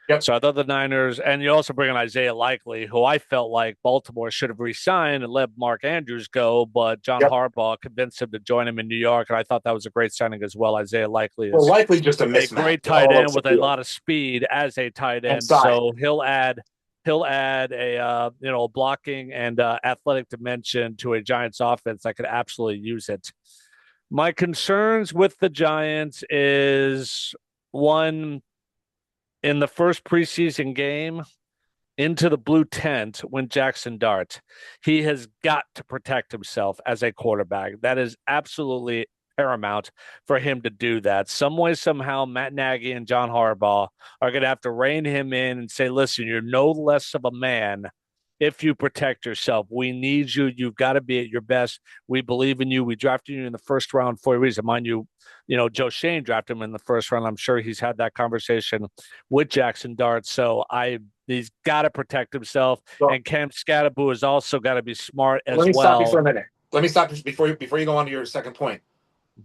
Yep. So I thought the Niners, and you also bring in Isaiah Likely, who I felt like Baltimore should have re-signed and let Mark Andrews go, but John Yep. Harbaugh convinced him to join him in New York, and I thought that was a great signing as well. Isaiah Likely Well, is likely just a a mismatch great tight all over end the with a field lot of speed as a tight and end, size. so he'll add a blocking and athletic dimension to a Giants offense that could absolutely use it. My concerns with the Giants is one in the first preseason game into the blue tent when Jackson Dart. He has got to protect himself as a quarterback. That is absolutely paramount for him to do that. Some way, somehow, Matt Nagy and John Harbaugh are going to have to rein him in and say, listen, you're no less of a man if you protect yourself. We need you. You've got to be at your best. We believe in you. We drafted you in the first round for a reason. Mind you, Joe Shane drafted him in the first round. I'm sure he's had that conversation with Jackson Dart. So he's got to protect himself. So, and Cam Scatterbo has also got to be smart as let me stop you for well. a minute. Let me stop you before you go on to your second point.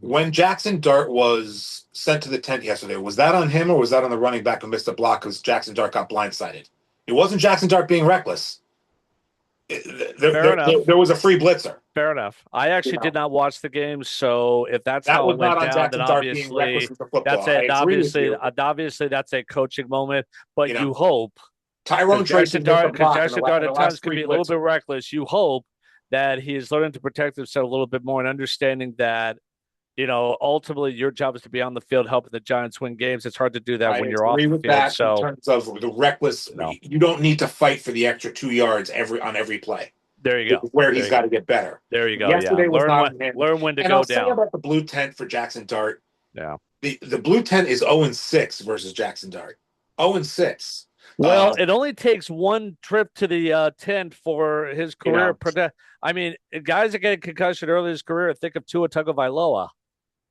When Jackson Dart was sent to the tent yesterday, was that on him or was that on the running back who missed a block because Jackson Dart got blindsided? It wasn't Jackson Dart being reckless. Fair enough. There was a free blitzer. Fair enough. I actually did not watch the game, so if that's That how was it not went on down, then Jackson Dart being reckless obviously with the football. that's I it. agree with you. Obviously that's a coaching moment. But You know, you hope Tyrone Tracy missed a Because block in Jackson Dart the at times last can three be a little blitzes. bit reckless. You hope that he is learning to protect himself a little bit more and understanding that ultimately your job is to be on the field helping the Giants win games. It's hard to do that I when you're off agree the with field. that in So, terms of the reckless. You don't need to fight for the extra 2 yards on every play. there you go. Where There he's you got go. to get better. There you go. Yeah. Yesterday was not on him. Learn when to And I'll go say down. about the blue tent for Jackson Dart. Yeah. The blue tent is 0-6 versus Jackson Dart. 0-6. Well, it only takes one trip to the tent for his career. know, I mean, guys that get concussion early in his career, think of Tua Tagovailoa.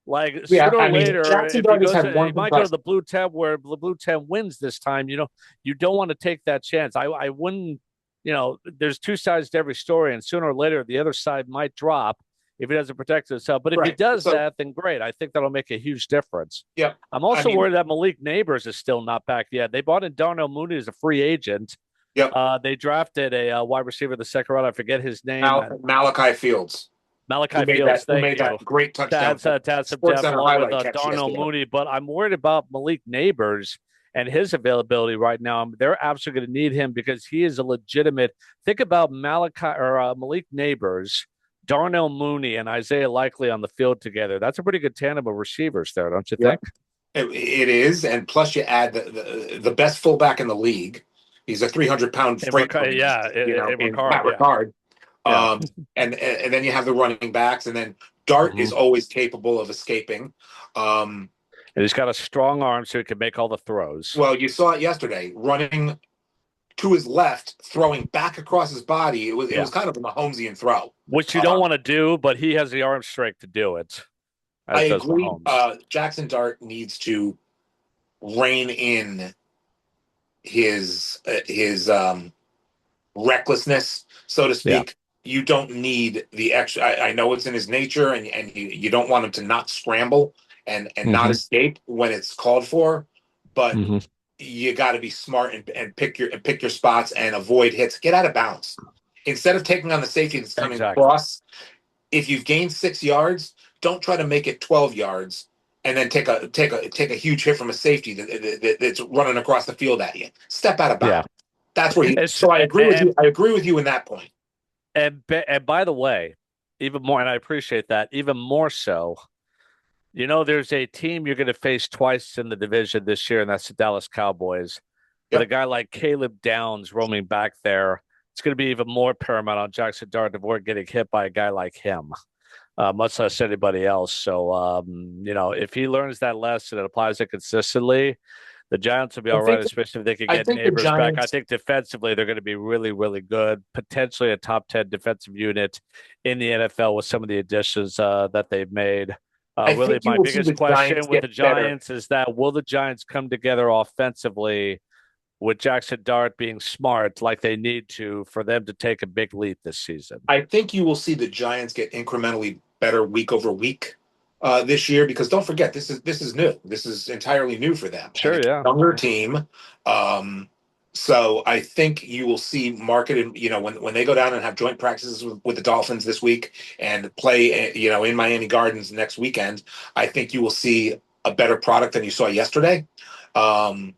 Like yeah, sooner or I mean, later, Jackson if he Dart has goes, had he one might go to concussion. the blue tent where the blue tent wins this time. You don't want to take that chance. I wouldn't. There's two sides to every story, and sooner or later, the other side might drop if he doesn't protect himself. But if he Right. does So, that, then great. I think that'll make a huge difference. yeah. I'm I also mean, worried that Malik Neighbors is still not back yet. They bought in Darnell Mooney as a free agent. yep. They drafted a wide receiver in the second round. I forget his name. Malachi Fields, Malachi Fields. who Thank made you. that great touchdown. To add some Sports depth Center along with highlight catch Darnell yesterday. Mooney, but I'm worried about Malik Neighbors and his availability right now. They're absolutely going to need him because he is a legitimate. Think about Malik Neighbors, Darnell Mooney, and Isaiah Likely on the field together. That's a pretty good tandem of receivers there, don't you Yeah. think? It is, and plus you add the best fullback in the league. He's a 300-pound freight train, in that Yeah. regard. Yeah. And then you have the running backs, and then Dart is always capable of escaping. And he's got a strong arm, so he can make all the throws. Well, you saw it yesterday, running to his left, throwing back across his body. It was kind of a Mahomesian throw, which you don't want to do, but he has the arm strength to do it. I agree. Jackson Dart needs to rein in his recklessness, so to speak. Yeah. You don't need the extra. I know it's in his nature, and you don't want him to not scramble and not escape when it's called for, but you got to be smart and pick your spots and avoid hits. Get out of bounds instead of taking on the safety that's coming across. If you've gained 6 yards, don't try to make it 12 yards and then take a huge hit from a safety that's running across the field at you. Step out of bounds. Yeah. That's where so I agree with you. I agree with you in that point. And by the way, even more, and I appreciate that, even more so, there's a team you're going to face twice in the division this year, and that's the Dallas Cowboys. With a guy like Caleb Downs roaming back there, it's going to be even more paramount on Jackson Dart to avoid getting hit by a guy like him, much less anybody else. So, if he learns that lesson and applies it consistently, the Giants will be all right, especially if they can get Neighbors back. I think defensively, they're going to be really, really good, potentially a top 10 defensive unit in the NFL with some of the additions that they've made. I Really, think you my will see biggest the Giants question with the get better. Giants is that will the Giants come together offensively with Jackson Dart being smart like they need to for them to take a big leap this season? I think you will see the Giants get incrementally better week over week this year because don't forget this is new. This is entirely new for them, and Sure, it's yeah. a younger team. Um, so I think you will see marketed. When they go down and have joint practices with the Dolphins this week and play, in Miami Gardens next weekend, I think you will see a better product than you saw yesterday. Um,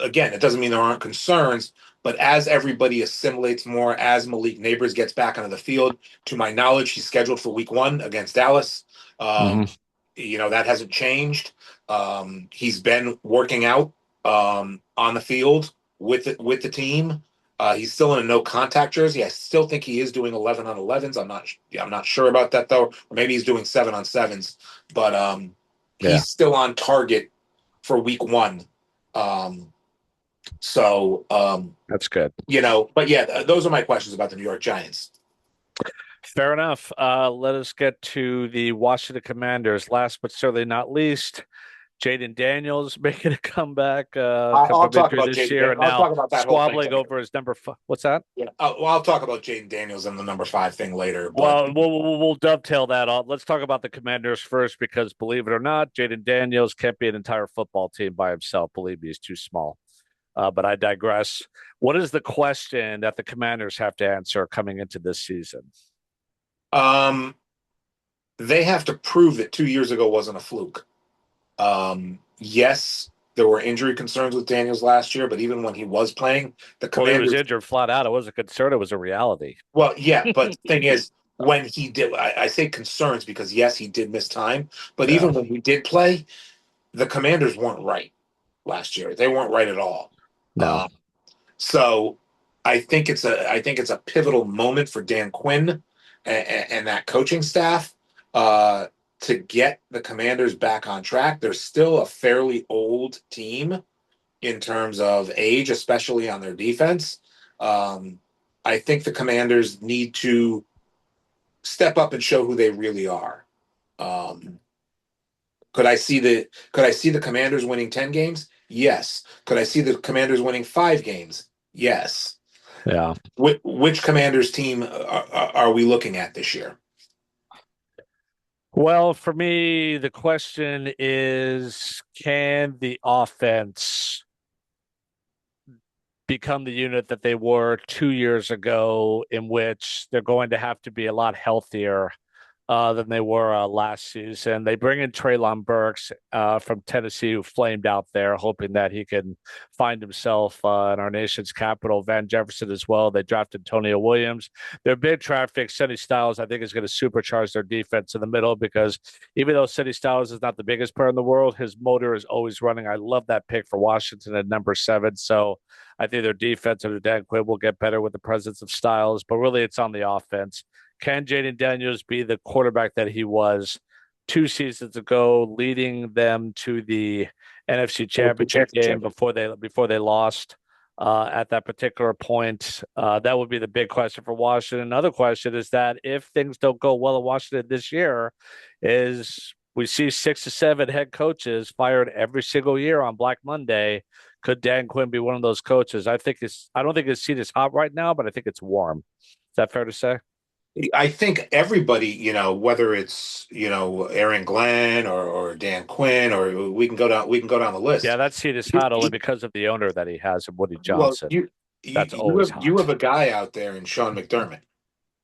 Again, it doesn't mean there aren't concerns, but as everybody assimilates more, as Malik Neighbors gets back onto the field, to my knowledge, he's scheduled for week 1 against Dallas. Mm-hmm. That hasn't changed. He's been working out on the field with the team. He's still in a no contact jersey. I still think he is doing 11 on 11s. I'm not sure about that though. Or maybe he's doing 7 on 7s, but Yeah, he's still on target for week 1. Um, so, that's good. but yeah, those are my questions about the New York Giants. Fair enough. Let us get to the Washington Commanders. Last but certainly not least, Jaden Daniels making a comeback, come I'll from talk injury about this Jaden. year, and I'll now talk about that whole thing squabbling later. over his number. What's that? Yeah. I'll talk about Jaden Daniels and the number 5 thing later. But Well, we'll dovetail that on. Let's talk about the Commanders first, because believe it or not, Jaden Daniels can't be an entire football team by himself. Believe me, he's too small. But I digress. What is the question that the Commanders have to answer coming into this season? um, they have to prove that 2 years ago wasn't a fluke. Yes, there were injury concerns with Daniels last year, but even when he was playing, the Well, he was Commanders. injured flat out. It was a concern. It was a reality. Well, yeah, but the thing is, when he did, I say concerns because yes, he did miss time, but Yeah. even when he did play, the Commanders weren't right last year. They weren't right at all. No. Um, so I think it's a pivotal moment for Dan Quinn and that coaching staff to get the Commanders back on track. They're still a fairly old team in terms of age, especially on their defense. Um, I think the Commanders need to step up and show who they really are. Um, could I see the Commanders winning 10 games? Yes. Could I see the Commanders winning 5 games? Yes. Yeah. Which Commanders team are we looking at this year? Well, for me, the question is, can the offense become the unit that they were 2 years ago, in which they're going to have to be a lot healthier than they were last season? They bring in Treylon Burks from Tennessee, who flamed out there, hoping that he can find himself in our nation's capital. Van Jefferson as well. They drafted Antonio Williams. Their big traffic, Sonny Styles, I think, is going to supercharge their defense in the middle, because even though Sonny Styles is not the biggest player in the world, his motor is always running. I love that pick for Washington at number 7. So I think their defense under Dan Quinn will get better with the presence of Styles, but really it's on the offense. Can Jaden Daniels be the quarterback that he was 2 seasons ago, leading them to the NFC Championship game before they lost at that particular point? That would be the big question for Washington. Another question is that if things don't go well in Washington this year, is we see 6 to 7 head coaches fired every single year on Black Monday. Could Dan Quinn be one of those coaches? I don't think his seat is hot right now, but I think it's warm. Is that fair to say? I think everybody, whether it's Aaron Glenn or Dan Quinn, or we can go down the Yeah, list. that seat is hot only because of the owner that he has and Woody Well, Johnson. you That's you always have you hot. have a guy out there in Sean McDermott,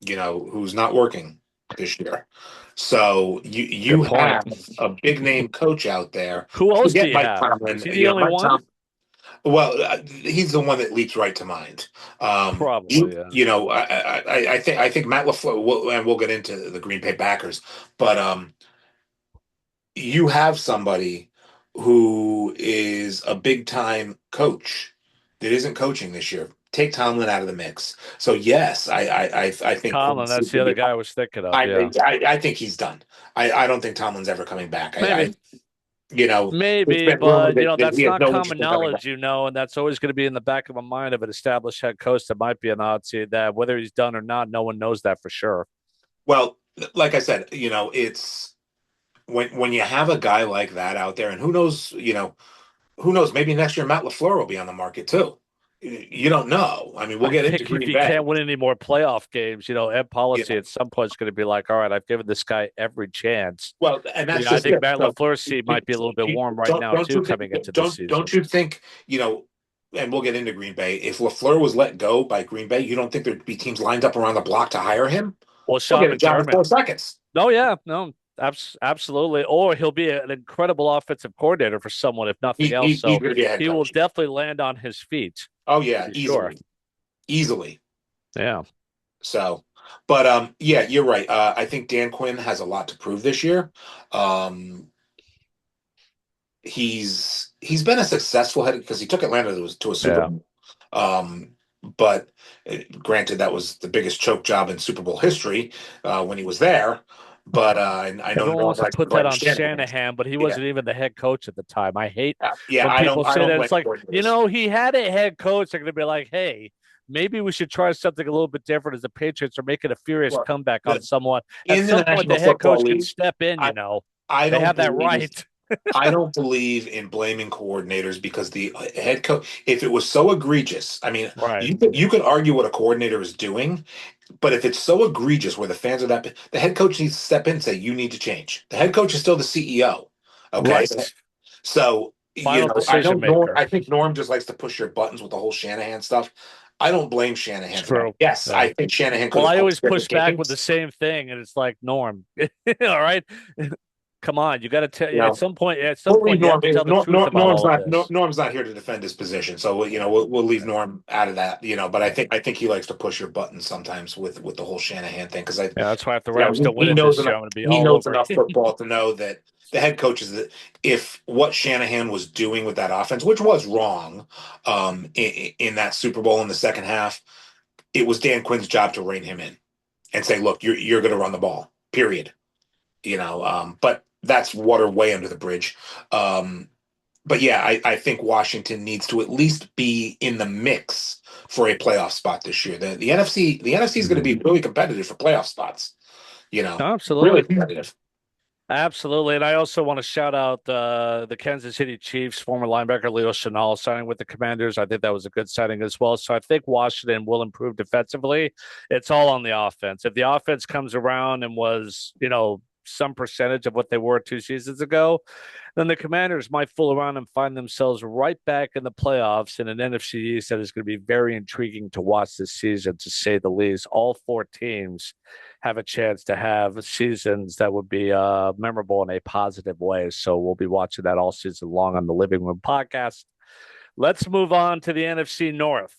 who's not working this year. So you Good point. have a big name coach out there. Who else do Forget you Mike have? Tomlin. Is he the only Mike one? Tomlin. Well, he's the one that leaps right to mind. Probably, yeah. I think Matt LeFleur, and we'll get into the Green Bay Packers, but you have somebody who is a big time coach that isn't coaching this year. Take Tomlin out of the mix. So yes, I think Tomlin, Quinn's. that's the other guy I was thinking of. I, Yeah. I think he's done. I don't think Tomlin's ever coming back. Maybe. It's Maybe, been rumored but that he that's has not no interest common in coming back. knowledge, and that's always going to be in the back of my mind of an established head coach that might be an odd seed, that whether he's done or not, no one knows that for sure. Well, like I said, it's when you have a guy like that out there, and who knows, maybe next year Matt LeFleur will be on the market too. You don't know. I mean, we'll I get into think if Green he Bay. can't win any more playoff games, Ed You policy know, at some point is going to be like, all right, I've given this guy every chance. well, and that's I just think it. Matt So LaFleur's seat might be a little bit warm right don't now don't too, you think coming into the don't season. you think and we'll get into Green Bay. If LaFleur was let go by Green Bay, you don't think there'd be teams lined up around the block to hire him? Well, He'll Sean get a job in McDermott. 4 seconds. No, yeah, no, absolutely. Or he'll be an incredible offensive coordinator for someone, if nothing else. He's So going to be a head he will coach. definitely land on his feet Oh to yeah, be sure. easily. Yeah. So, but yeah, you're right. I think Dan Quinn has a lot to prove this year. Um, he's been a successful head because he took Atlanta to a Super Yeah. Bowl. But granted, that was the biggest choke job in Super Bowl history when he was there. But I know Everyone Norm wants to likes to put that blame on Shanahan. Shanahan, but he Yeah, wasn't even the head coach at the time. I hate yeah. when people I say don't that. blame It's like, coordinators. he had a head coach. They're going to be like, hey, maybe we should try something a little bit different as the Patriots are making a furious Well, comeback on the, someone. At in the some point, National the head Football coach can League, step in, I I They don't have that believe right. I don't believe in blaming coordinators because the head coach, if it was so egregious, I mean, Right. you could argue what a coordinator is doing, but if it's so egregious where the fans are that, the head coach needs to step in and say, you need to change. The head coach is still the CEO. Okay. Right. So, Final I know decision Norm, maker. I think Norm just likes to push your buttons with the whole Shanahan stuff. I don't blame It's Shanahan for that. true. Yes, Yeah. I think Shanahan could Well, have I always coached push different back with the games. same thing, and it's like Norm. All right, come on, you got to tell. You At know, some point, we'll leave you have Norm. to tell the truth about Norm's all of not this. Norm's not here to defend his position, so we'll leave Norm out of that. But I think he likes to push your buttons sometimes with the whole Shanahan thing because Yeah, that's why if the Rams don't win he it knows this year, enough I'm going to be he all knows over enough it. football to know that the head coach is that if what Shanahan was doing with that offense, which was wrong, in that Super Bowl in the second half, it was Dan Quinn's job to rein him in and say, look, you're going to run the ball, period. But that's water way under the bridge. Um, but yeah, I think Washington needs to at least be in the mix for a playoff spot this year. The NFC is going to be really competitive for playoff spots. Really Absolutely. competitive. Absolutely. And I also want to shout out the Kansas City Chiefs, former linebacker Leo Chenal signing with the Commanders. I think that was a good signing as well. So I think Washington will improve defensively. It's all on the offense. If the offense comes around and was, some percentage of what they were 2 seasons ago, then the Commanders might fool around and find themselves right back in the playoffs in an NFC East that is going to be very intriguing to watch this season, to say the least. All four teams have a chance to have seasons that would be memorable in a positive way. So we'll be watching that all season long on the Living Room podcast. Let's move on to the NFC North.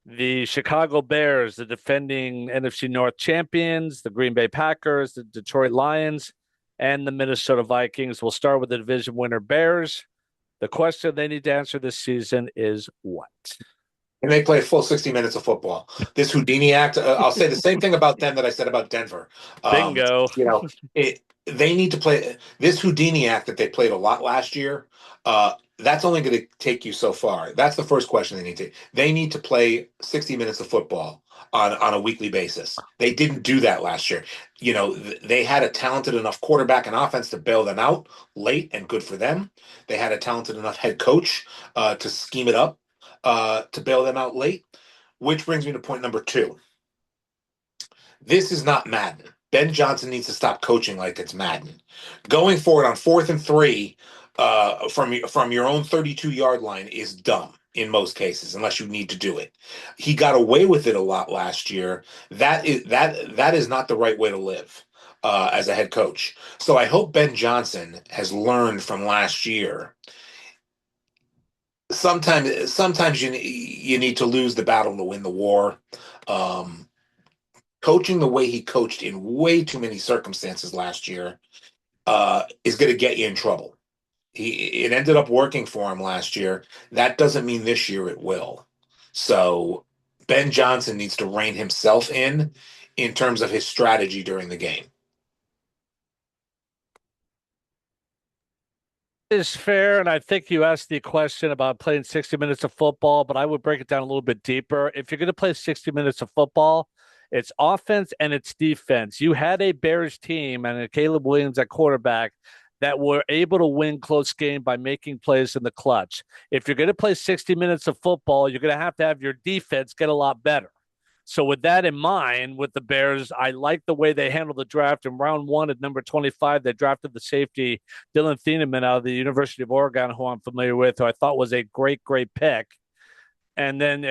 The Chicago Bears, the defending NFC North champions, the Green Bay Packers, the Detroit Lions, and the Minnesota Vikings. We'll start with the division winner Bears. The question they need to answer this season is what? And they play a full 60 minutes of football. This Houdini act, I'll say the same thing about them that I said about Denver. Bingo. They need to play this Houdini act that they played a lot last year. That's only going to take you so far. That's the first question they need to. They need to play 60 minutes of football on a weekly basis. They didn't do that last year. They had a talented enough quarterback and offense to bail them out late, and good for them. They had a talented enough head coach to scheme it up to bail them out late, which brings me to point number two. This is not Madden. Ben Johnson needs to stop coaching like it's Madden. Going forward on 4th and 3 from your own 32-yard line is dumb in most cases, unless you need to do it. He got away with it a lot last year. That is not the right way to live as a head coach. So I hope Ben Johnson has learned from last year. Sometimes you need to lose the battle to win the war. Um, Coaching the way he coached in way too many circumstances last year is going to get you in trouble. It ended up working for him last year. That doesn't mean this year it will. So Ben Johnson needs to rein himself in terms of his strategy during the game. Is fair, and I think you asked the question about playing 60 minutes of football, but I would break it down a little bit deeper. If you're going to play 60 minutes of football, It's offense and it's defense. You had a Bears team and a Caleb Williams at quarterback that were able to win close game by making plays in the clutch. If you're going to play 60 minutes of football, you're going to have your defense get a lot better. So with that in mind, with the Bears, I like the way they handled the draft. In round one at number 25, they drafted the safety Dylan Thieneman out of the University of Oregon, who I'm familiar with, who I thought was a great pick. And then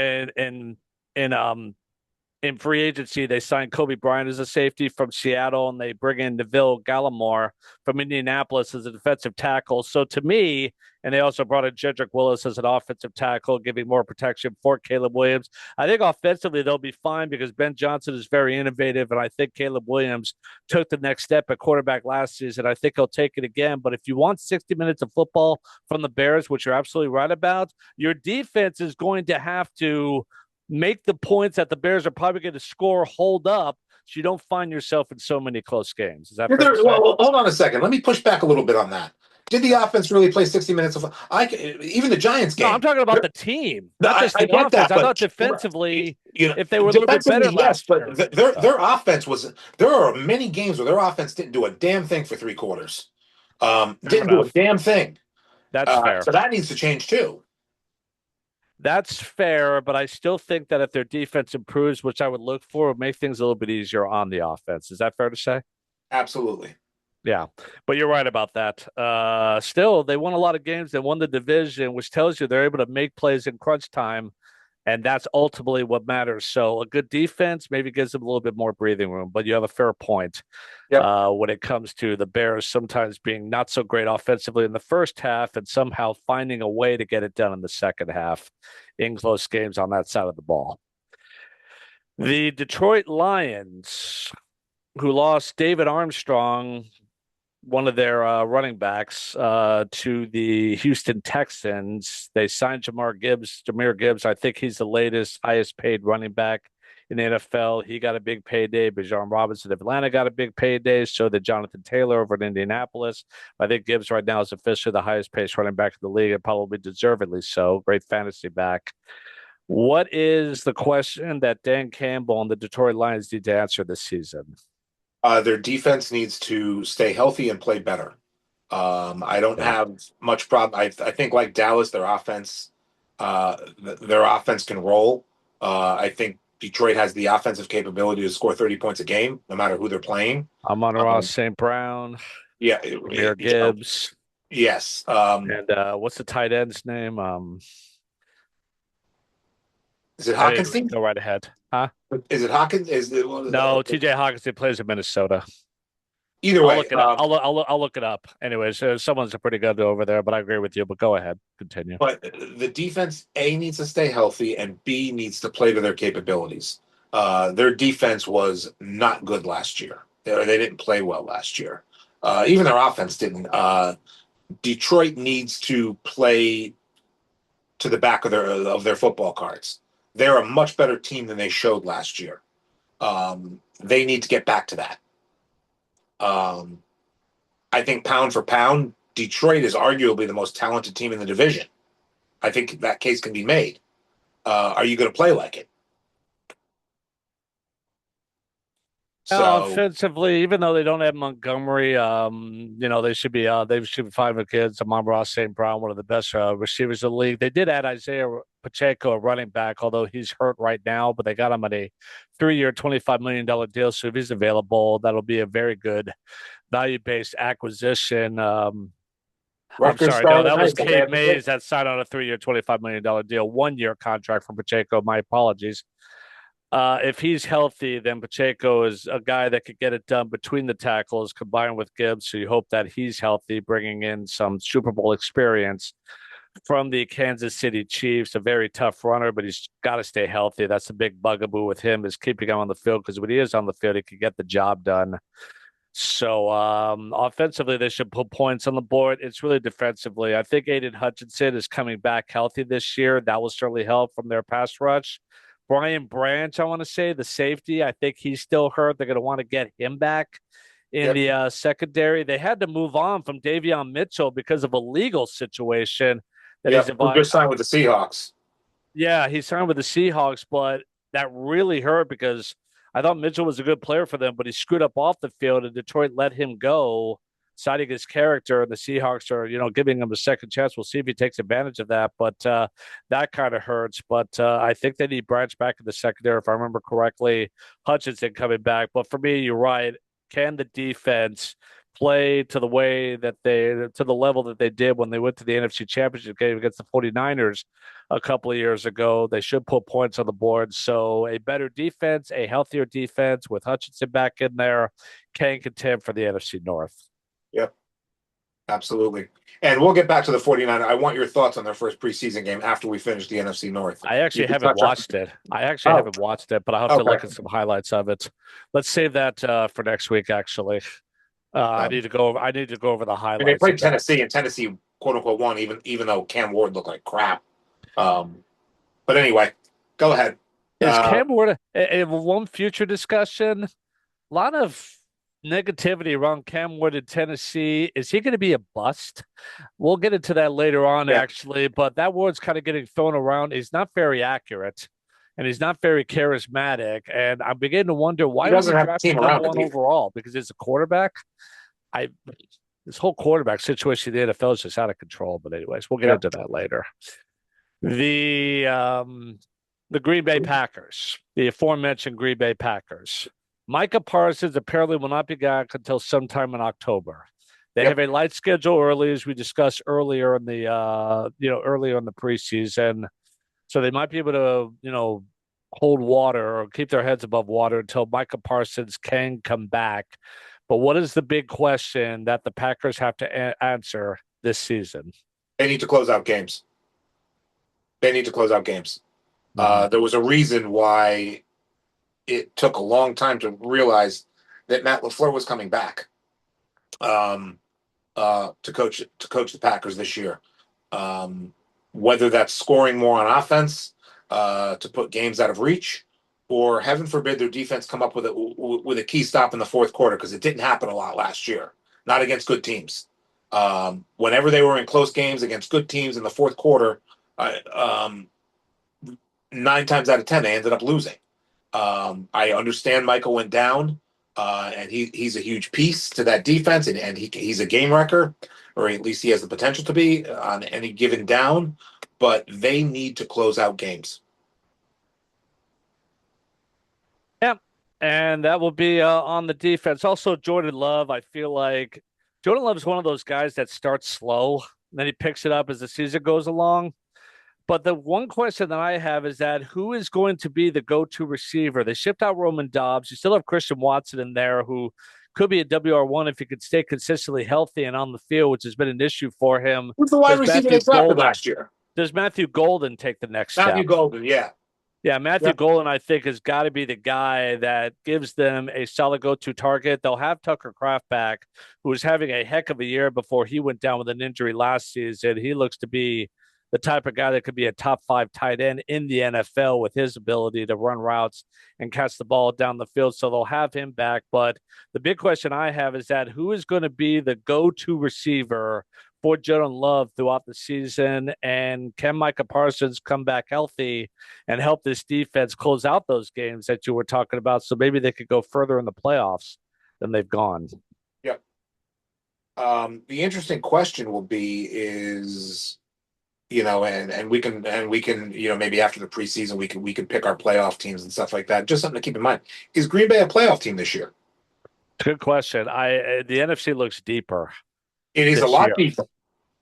in free agency, they signed Kobe Bryant as a safety from Seattle, and they bring in Neville Gallimore from Indianapolis as a defensive tackle. So to me, and they also brought in Jedrick Willis as an offensive tackle, giving more protection for Caleb Williams. I think offensively they'll be fine because Ben Johnson is very innovative, and I think Caleb Williams took the next step at quarterback last season. I think he'll take it again. But if you want 60 minutes of football from the Bears, which you're absolutely right about, your defense is going to have to make the points that the Bears are probably going to score, hold up, so you don't find yourself in so many close games. Is that fair to say? Well, hold on a second. Let me push back a little bit on that. Did the offense really play 60 minutes of even the Giants game? No, I'm talking about the team, not just the I get offense. that, I thought defensively, if they were a little bit defensively, better yes, last year. but their offense was. There are many games where their offense didn't do a damn thing for three quarters. Didn't do a damn thing. That's fair. So that needs to change too. That's fair, but I still think that if their defense improves, which I would look for, it would make things a little bit easier on the offense. Is that fair to say? Absolutely. Yeah, but you're right about that. Still, they won a lot of games. They won the division, which tells you they're able to make plays in crunch time, and that's ultimately what matters. So a good defense maybe gives them a little bit more breathing room, but you have a fair point. Yep. When it comes to the Bears sometimes being not so great offensively in the first half and somehow finding a way to get it done in the second half in close games on that side of the ball. The Detroit Lions, who lost David Armstrong, one of their running backs, to the Houston Texans. They signed Jahmyr Gibbs. I think he's the latest, highest paid running back in the NFL. He got a big payday. Bijan Robinson of Atlanta got a big payday. So did Jonathan Taylor over in Indianapolis. I think Gibbs right now is officially the highest paid running back in the league, and probably deservedly so. Great fantasy back. What is the question that Dan Campbell and the Detroit Lions need to answer this season? Their defense needs to stay healthy and play better. I don't have much problem. I think like Dallas, their offense can roll. I think Detroit has the offensive capability to score 30 points a game, no matter who they're playing. Amon-Ra St. Brown. Yeah. Jahmyr Gibbs. Yes. And what's the tight end's name? Is it Hawkins? Go right ahead. Huh? Is it Hawkins? No, TJ Hawkins. He plays in Minnesota. Either way, I'll look it up. Anyways, someone's pretty good over there, but I agree with you. But go ahead, continue. But the defense, A, needs to stay healthy, and B, needs to play to their capabilities. Their defense was not good last year. They didn't play well last year. Even their offense didn't. Detroit needs to play to the back of their football cards. They're a much better team than they showed last year. They need to get back to that. I think pound for pound, Detroit is arguably the most talented team in the division. I think that case can be made. Are you going to play like it? So offensively, even though they don't have Montgomery, they should be fine with kids. Amon-Ra St. Brown, one of the best receivers in the league. They did add Isaiah Pacheco, a running back, although he's hurt right now, but they got him on a 3-year, $25 million deal. So if he's available, that'll be a very good value-based acquisition. I'm sorry, no, that was Cade Mays that signed on a 3-year, $25 million deal, 1-year contract from Pacheco. My apologies. If he's healthy, then Pacheco is a guy that could get it done between the tackles combined with Gibbs. So you hope that he's healthy, bringing in some Super Bowl experience from the Kansas City Chiefs. A very tough runner, but he's got to stay healthy. That's the big bugaboo with him, is keeping him on the field, because when he is on the field, he can get the job done. So offensively, they should put points on the board. It's really defensively. I think Aiden Hutchinson is coming back healthy this year. That will certainly help from their pass rush. Brian Branch, I want to say, the safety, I think he's still hurt. They're going to want to get him back in the secondary. They had to move on from Davion Mitchell because of a legal situation. Who just signed with the Seahawks. Yeah, he signed with the Seahawks, but that really hurt because I thought Mitchell was a good player for them, but he screwed up off the field, and Detroit let him go, citing his character. And the Seahawks are, giving him a second chance. We'll see if he takes advantage of that. But that kind of hurts. But I think they need Branch back in the secondary, if I remember correctly. Hutchinson coming back. But for me, you're right. Can the defense play to the level that they did when they went to the NFC Championship game against the 49ers a couple of years ago? They should put points on the board. So a better defense, a healthier defense with Hutchinson back in there can contend for the NFC North. Yep, absolutely. And we'll get back to the 49ers. I want your thoughts on their first preseason game after we finish the NFC North. I actually haven't watched it. But I'll have to look at some highlights of it. Let's save that for next week, actually. I need to go over the highlights. And they played Tennessee, and Tennessee, quote unquote, won, even though Cam Ward looked like crap. But anyway, go ahead. Is Cam Ward one future discussion? A lot of negativity around Cam Ward in Tennessee. Is he going to be a bust? We'll get into that later on, actually. But that word's kind of getting thrown around. He's not very accurate, and he's not very charismatic. And I'm beginning to wonder why he doesn't have a team around one overall, because he's a quarterback. This whole quarterback situation in the NFL is just out of control. But anyways, we'll get into that later. The Green Bay Packers, the aforementioned Green Bay Packers. Micah Parsons apparently will not be back until sometime in October. They have a light schedule early, as we discussed earlier in the preseason. So they might be able to, hold water or keep their heads above water until Micah Parsons can come back. But what is the big question that the Packers have to answer this season? They need to close out games. There was a reason why it took a long time to realize that Matt LeFleur was coming back to coach the Packers this year. Whether that's scoring more on offense to put games out of reach, or heaven forbid their defense come up with a key stop in the fourth quarter, because it didn't happen a lot last year, not against good teams. Whenever they were in close games against good teams in the fourth quarter, 9 times out of 10 they ended up losing. I understand Michael went down, and he's a huge piece to that defense, and he's a game wrecker, or at least he has the potential to be on any given down. But they need to close out games. Yep, and that will be on the defense. Also, Jordan Love. I feel like Jordan Love is one of those guys that starts slow, and then he picks it up as the season goes along. But the one question that I have is that who is going to be the go-to receiver? They shipped out Roman Dobbs. You still have Christian Watson in there, who could be a WR1 if he could stay consistently healthy and on the field, which has been an issue for him. Who's the wide receiver they drafted last year? Does Matthew Golden take the next step? Matthew Golden, yeah. Yeah, Matthew Golden, I think, has got to be the guy that gives them a solid go-to target. They'll have Tucker Kraft back, who was having a heck of a year before he went down with an injury last season. He looks to be the type of guy that could be a top 5 tight end in the NFL with his ability to run routes and catch the ball down the field. So they'll have him back. But the big question I have is that who is going to be the go-to receiver for Jordan Love throughout the season? And can Micah Parsons come back healthy and help this defense close out those games that you were talking about, so maybe they could go further in the playoffs than they've gone? Yep. The interesting question will be is, and we can, maybe after the preseason, we can pick our playoff teams and stuff like that. Just something to keep in mind. Is Green Bay a playoff team this year? Good question. The NFC looks deeper. It is a lot deeper.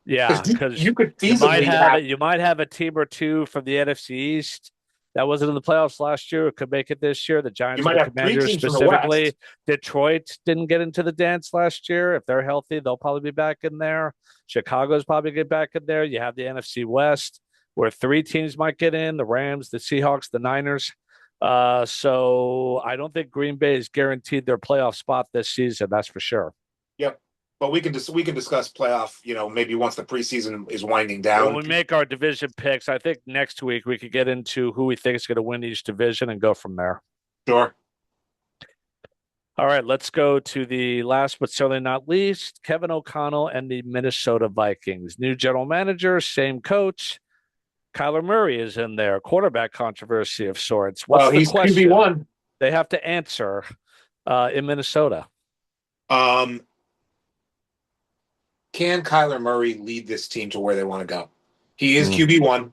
Yeah, because you could feasibly you might have a team or two from the NFC East that wasn't in the playoffs last year, could make it this year. The Giants and the Commanders specifically. Detroit didn't get into the dance last year. If they're healthy, they'll probably be back in there. Chicago's probably get back in there. You have the NFC West, where 3 teams might get in: the Rams, the Seahawks, the Niners. So I don't think Green Bay is guaranteed their playoff spot this season. That's for sure. Yep. But we can discuss playoff, maybe once the preseason is winding down. When we make our division picks, I think next week we could get into who we think is going to win each division and go from there. Sure. All right, let's go to the last but certainly not least, Kevin O'Connell and the Minnesota Vikings. New general manager, same coach. Kyler Murray is in there. Quarterback controversy of sorts. He's QB1. They have to answer in Minnesota. Um, can Kyler Murray lead this team to where they want to go? He is QB1.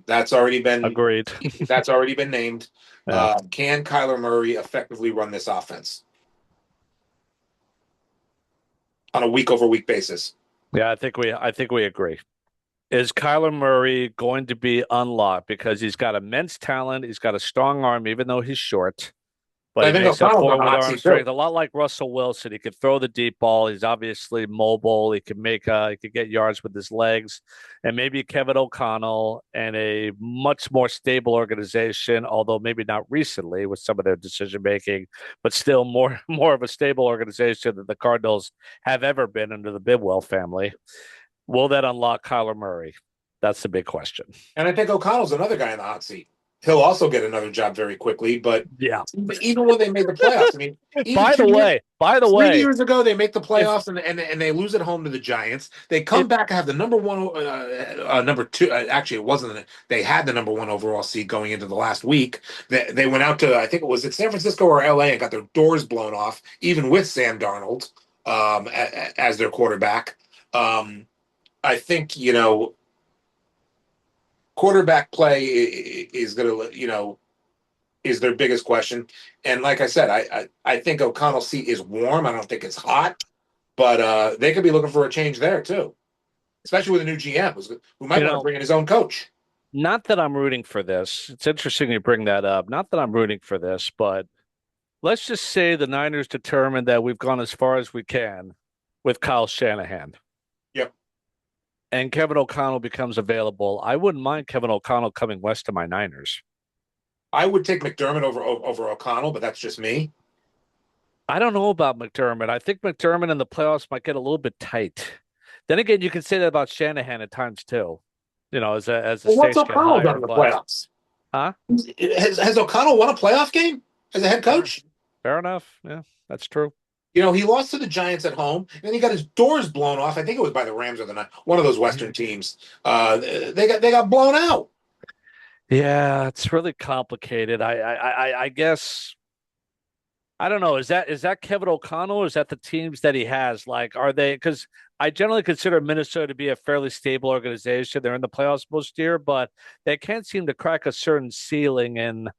That's already been Agreed. that's already been named. Yeah. Can Kyler Murray effectively run this offense on a week over week basis? Yeah, I think we agree. Is Kyler Murray going to be unlocked because he's got immense talent, he's got a strong arm, even though he's short, but I he think makes up O'Connell's for on it the with hot arm seat too. strength, a lot like Russell Wilson. He can throw the deep ball. He's obviously mobile. He could get yards with his legs. And maybe Kevin O'Connell and a much more stable organization, although maybe not recently with some of their decision making, but still more of a stable organization than the Cardinals have ever been under the Bidwell family. Will that unlock Kyler Murray? That's the big question. And I think O'Connell's another guy in the hot seat. He'll also get another job very quickly. But Yeah. even when they made the playoffs, I mean, even By the way, 3 years ago, they make the if playoffs and they lose at home to the Giants. They if come back and have the number one, number two. Actually, it wasn't. They had the number one overall seed going into the last week. They went out to, I think it was San Francisco or LA, and got their doors blown off, even with Sam Darnold as their quarterback. I think quarterback play is going to is their biggest question. And like I said, I think O'Connell's seat is warm. I don't think it's hot, but they could be looking for a change there too, especially with a new GM who might you want to know, bring in his own coach. not that I'm rooting for this. It's interesting you bring that up. Not that I'm rooting for this, but let's just say the Niners determined that we've gone as far as we can with Kyle Shanahan Yep. and Kevin O'Connell becomes available. I wouldn't mind Kevin O'Connell coming west to my Niners. I would take McDermott over O'Connell, but that's just me. I don't know about McDermott. I think McDermott in the playoffs might get a little bit tight. Then again, you can say that about Shanahan at times too. As the Well, what's stakes get O'Connell done higher, in the but playoffs? huh? Has O'Connell won a playoff game as a head Fair, coach? fair enough. Yeah, that's true. He lost to the Giants at home, and then he got his doors blown off. I think it was by the Rams or one of those Western teams. They got blown out. Yeah, it's really complicated. I guess I don't know. Is that Kevin O'Connell or is that the teams that he has? Like, are they? Because I generally consider Minnesota to be a fairly stable organization. They're in the playoffs most year, but they can't seem to crack a certain ceiling. And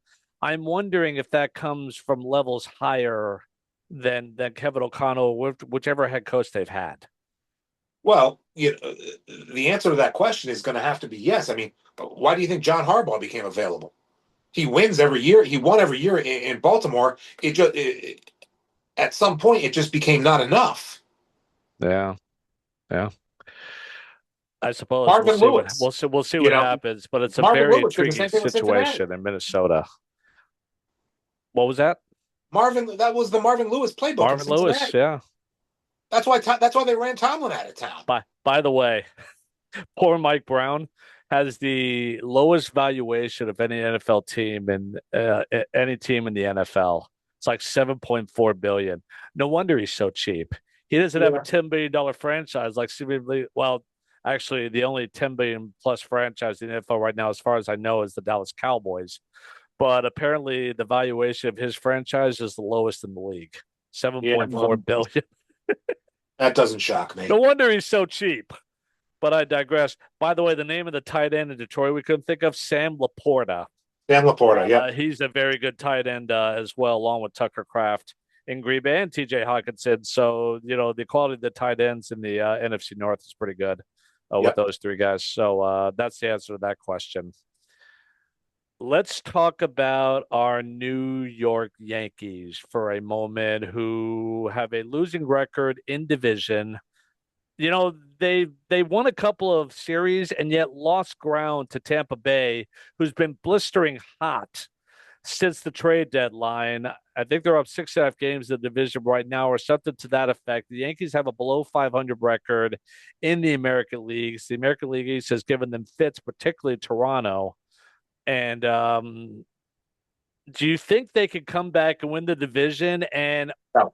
I'm wondering if that comes from levels higher than Kevin O'Connell, whichever head coach they've had. Well, the answer to that question is going to have to be yes. I mean, why do you think John Harbaugh became available? He wins every year. He won every year in Baltimore. At some point, it just became not enough. Yeah, yeah. I suppose we'll Marvin see what Lewis, we'll see you what know, happens, but it's a Marvin very Lewis did the intriguing same thing with Cincinnati. situation in Minnesota. What was that? That was the Marvin Lewis playbook in Marvin Lewis, Cincinnati. yeah. That's why they ran Tomlin out of town. By the way, poor Mike Brown has the lowest valuation of any NFL team in any team in the NFL. It's like 7.4 billion. No wonder he's so cheap. He doesn't have a Yeah. $10 billion franchise like seemingly. Well, actually, the only 10 billion plus franchise in the NFL right now, as far as I know, is the Dallas Cowboys. But apparently, the valuation of his franchise is the lowest in the league, Yeah, 7.4 billion. that doesn't shock me. No wonder he's so cheap. But I digress. By the way, the name of the tight end in Detroit we couldn't think of, Sam Laporta. Dan Laporta, yep. He's a very good tight end as well, along with Tucker Kraft in Green Bay and TJ Hawkinson. So, the quality of the tight ends in the NFC North is pretty good with Yep. those three guys. So that's the answer to that question. Let's talk about our New York Yankees for a moment, who have a losing record in division. They won a couple of series and yet lost ground to Tampa Bay, who's been blistering hot since the trade deadline. I think they're up 6.5 games in the division right now, or something to that effect. The Yankees have a below 500 record in the American Leagues. The American League East has given them fits, particularly Toronto. And do you think they could come back and win the division? And No.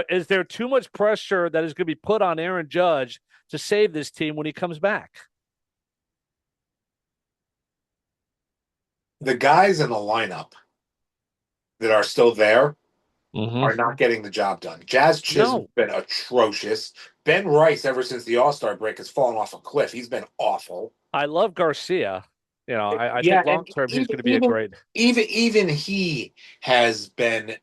is there too much pressure that is going to be put on Aaron Judge to save this team when he comes back? The guys in the lineup that are still there Hmm. are not getting the job done. Jazz Chisholm's No, been atrocious. Ben Rice, ever since the All-Star break, has fallen off a cliff. He's been awful. I love Garcia. I Yeah, think long and term he's even going to be a even great. even he has been,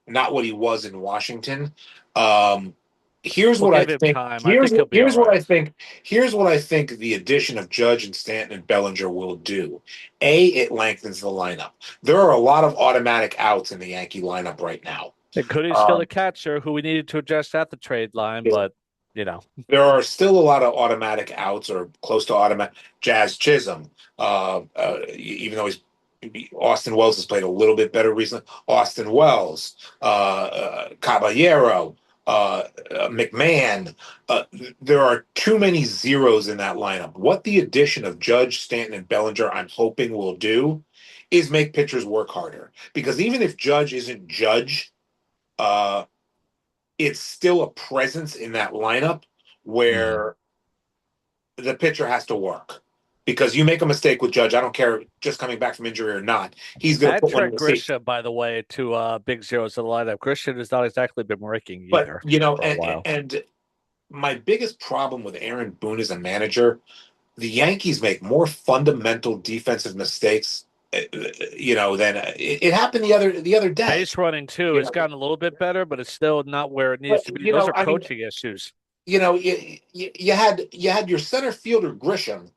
not what he was in Washington. Um, here's We'll what I give him think. time. I think he'll be all Here's what right. I think. Here's what I think the addition of Judge and Stanton and Bellinger will do. A, it lengthens the lineup. There are a lot of automatic outs in the Yankee lineup right now. And Cody's still a Um, catcher who we needed to adjust at the trade line, but you know, there are still a lot of automatic outs or close to automatic. Jazz Chisholm, even though he's Austin Wells has played a little bit better recently. Austin Wells, Caballero, McMahon. There are too many zeros in that lineup. What the addition of Judge, Stanton, and Bellinger, I'm hoping, will do is make pitchers work harder. Because even if Judge isn't Judge, uh, it's still a presence in that lineup mhm. where the pitcher has to work. Because you make a mistake with Judge, I don't care just coming back from injury or not, he's going to Add put one in Trent the seat. Grisham, by the way, to big zeros of the lineup. Grisham has not exactly been working But either for a and, while. and my biggest problem with Aaron Boone as a manager, the Yankees make more fundamental defensive mistakes. Than it happened the other day. Base running too You has know, gotten a little bit better, but it's still not where it but needs to be. Those are I mean, coaching issues. you had your center fielder Grisham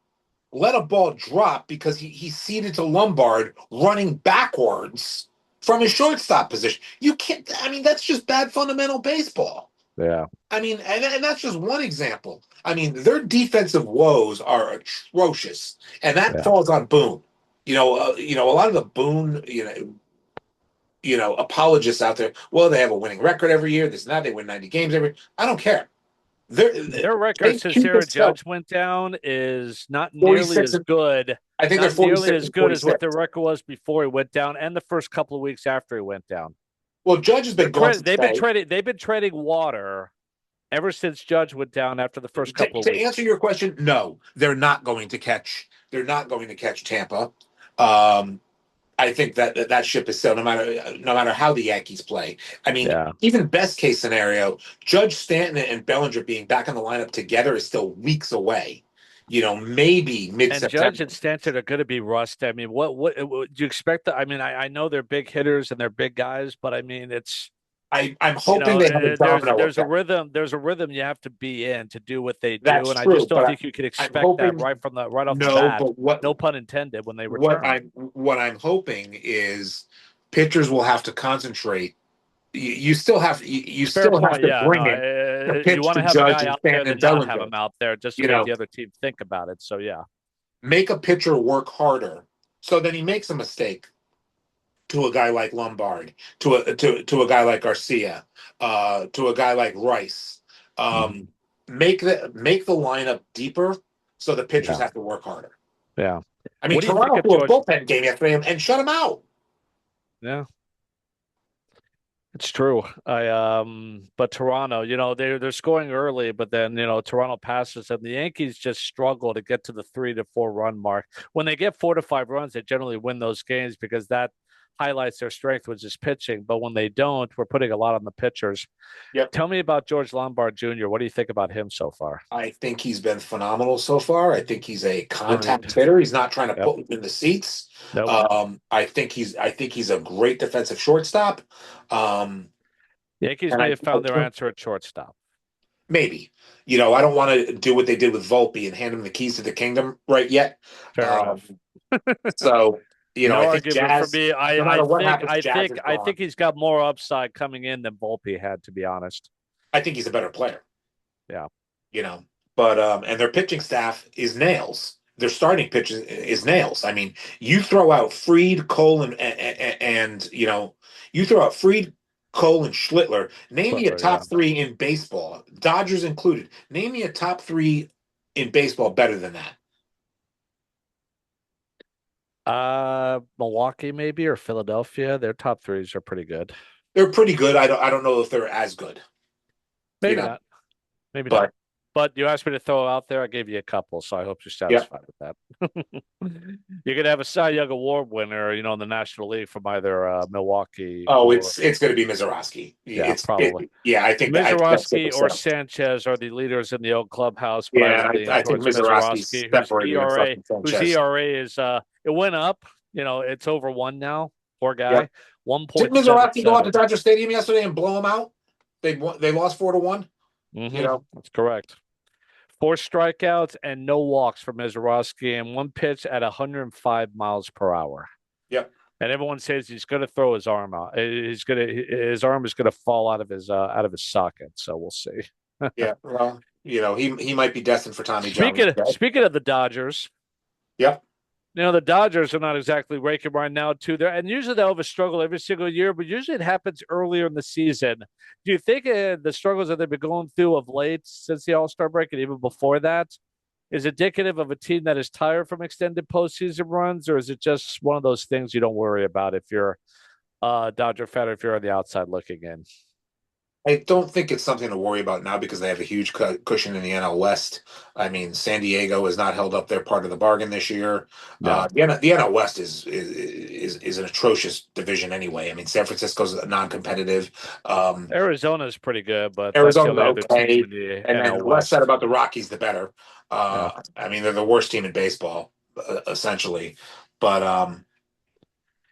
let a ball drop because he ceded to Lombard running backwards from his shortstop position. You can't. I mean, that's just bad fundamental baseball. Yeah, I mean, and that's just one example. I mean, their defensive woes are atrocious, and that yeah. falls on Boone. A lot of the Boone, apologists out there. Well, they have a winning record every year. This and that. They win 90 games every. I don't care. They're, Their record they since keep Aaron us so Judge went down is not nearly 46. as good. I think they're Not nearly 46 as and good as what 46. their record was before he went down, and the first couple of weeks after he went down. Well, Judge has been gone since They've been May. trading. They've been trading water ever since Judge went down after the first couple of To answer weeks. your question, no, they're not going to catch. They're not going to catch Tampa. Um, I think that ship is sailed no matter how the Yankees play. I mean, Yeah. even best case scenario, Judge Stanton and Bellinger being back in the lineup together is still weeks away. Maybe mid And Judge September. and Stanton are going to be rust. I mean, what do you expect? I mean, I know they're big hitters and they're big guys, but I mean, it's I'm hoping they have a domino there's a effect. rhythm. There's a rhythm you have to be in to do what they do, That's and I just true, don't but think you can I'm expect that hoping right off the no. bat. But what No pun intended when they what return. I'm hoping is pitchers will have to concentrate. You Fair still have point. to Yeah, no, bring it to you pitch want to to have a Judge guy and out there Stanton and than not have Bellinger. him out there just to You make know, the other team think about it. So yeah, make a pitcher work harder. So then he makes a mistake to a guy like Lombard, to a guy like Garcia, to a guy like Rice. mhm. Um, make the lineup deeper so the pitchers Yeah, have to work harder. yeah. I mean, What do you think Toronto of threw a George? bullpen game yesterday and shut him out. Yeah, it's true. But Toronto, they're scoring early, but then Toronto passes and the Yankees just struggle to get to the 3 to 4 run mark. When they get 4 to 5 runs, they generally win those games because that highlights their strength, which is pitching. But when they don't, we're putting a lot on the pitchers. Yep. Tell me about George Lombard Jr. What do you think about him so far? I think he's been phenomenal so far. I think he's a Agreed. contact hitter. He's not trying to Yep. put him in the seats. Nope. I think he's a great defensive shortstop. Um, Yankees and may I, have found their answer at shortstop. maybe, I don't want to do what they did with Volpe and hand him the keys to the kingdom right yet. Fair Um, enough. so No I think argument for Jazz, me. no I matter what think happens, I Jazz think is I gone. think he's got more upside coming in than Volpe had, to be honest. I think he's a better player. Yeah. you know. But and their pitching staff is nails. Their starting pitch is nails. I mean, you throw out Fried, Cole, and you throw out Fried, Cole, and Schlittler. Name me a Butler, top yeah. three in baseball, Dodgers included. Name me a top three in baseball better than that. Milwaukee maybe or Philadelphia. Their top threes are pretty good. They're pretty good. I don't know if they're as good, you Maybe know. not. Maybe not. But But you asked me to throw out there. I gave you a couple, so I hope you're Yeah. satisfied with that. You're gonna have a Cy Young Award winner, in the National League from either Milwaukee Oh, or it's going to be Mizorowski. yeah, probably Yeah, I think that's Mizorowski simple or stuff. Sanchez are the leaders in the old clubhouse, but I Yeah, would lean I think towards Mizorowski's Mizorowski, separated himself from whose Sanchez. ERA is it went up. It's over one now. Poor Yep. guy, Didn't Mizorowski go out to 1.77. Dodger Stadium yesterday and blow him out? They lost 4-1. That's correct. Four strikeouts and no walks for Mizorowski, and one pitch at 105 miles per hour. Yep. And everyone says he's going to throw his arm out. His arm is going to fall out of his socket. So we'll see. Yeah. Well, he might be destined for Tommy John. Speaking of the Dodgers, Yep. the Dodgers are not exactly raking right now, too. And usually they'll have a struggle every single year, but usually it happens earlier in the season. Do you think the struggles that they've been going through of late since the All-Star break and even before that is indicative of a team that is tired from extended postseason runs, or is it just one of those things you don't worry about if you're a Dodger fan or if you're on the outside looking in? I don't think it's something to worry about now because they have a huge cushion in the NL West. I mean, San Diego has not held up their part of the bargain this year. No. The NL West is an atrocious division anyway. I mean, San Francisco's non-competitive. Arizona's pretty good, but that's the Arizona's only other team okay, in the and then NL the less said West. about the Rockies, the better. Yeah. I mean, they're the worst team in baseball, essentially. But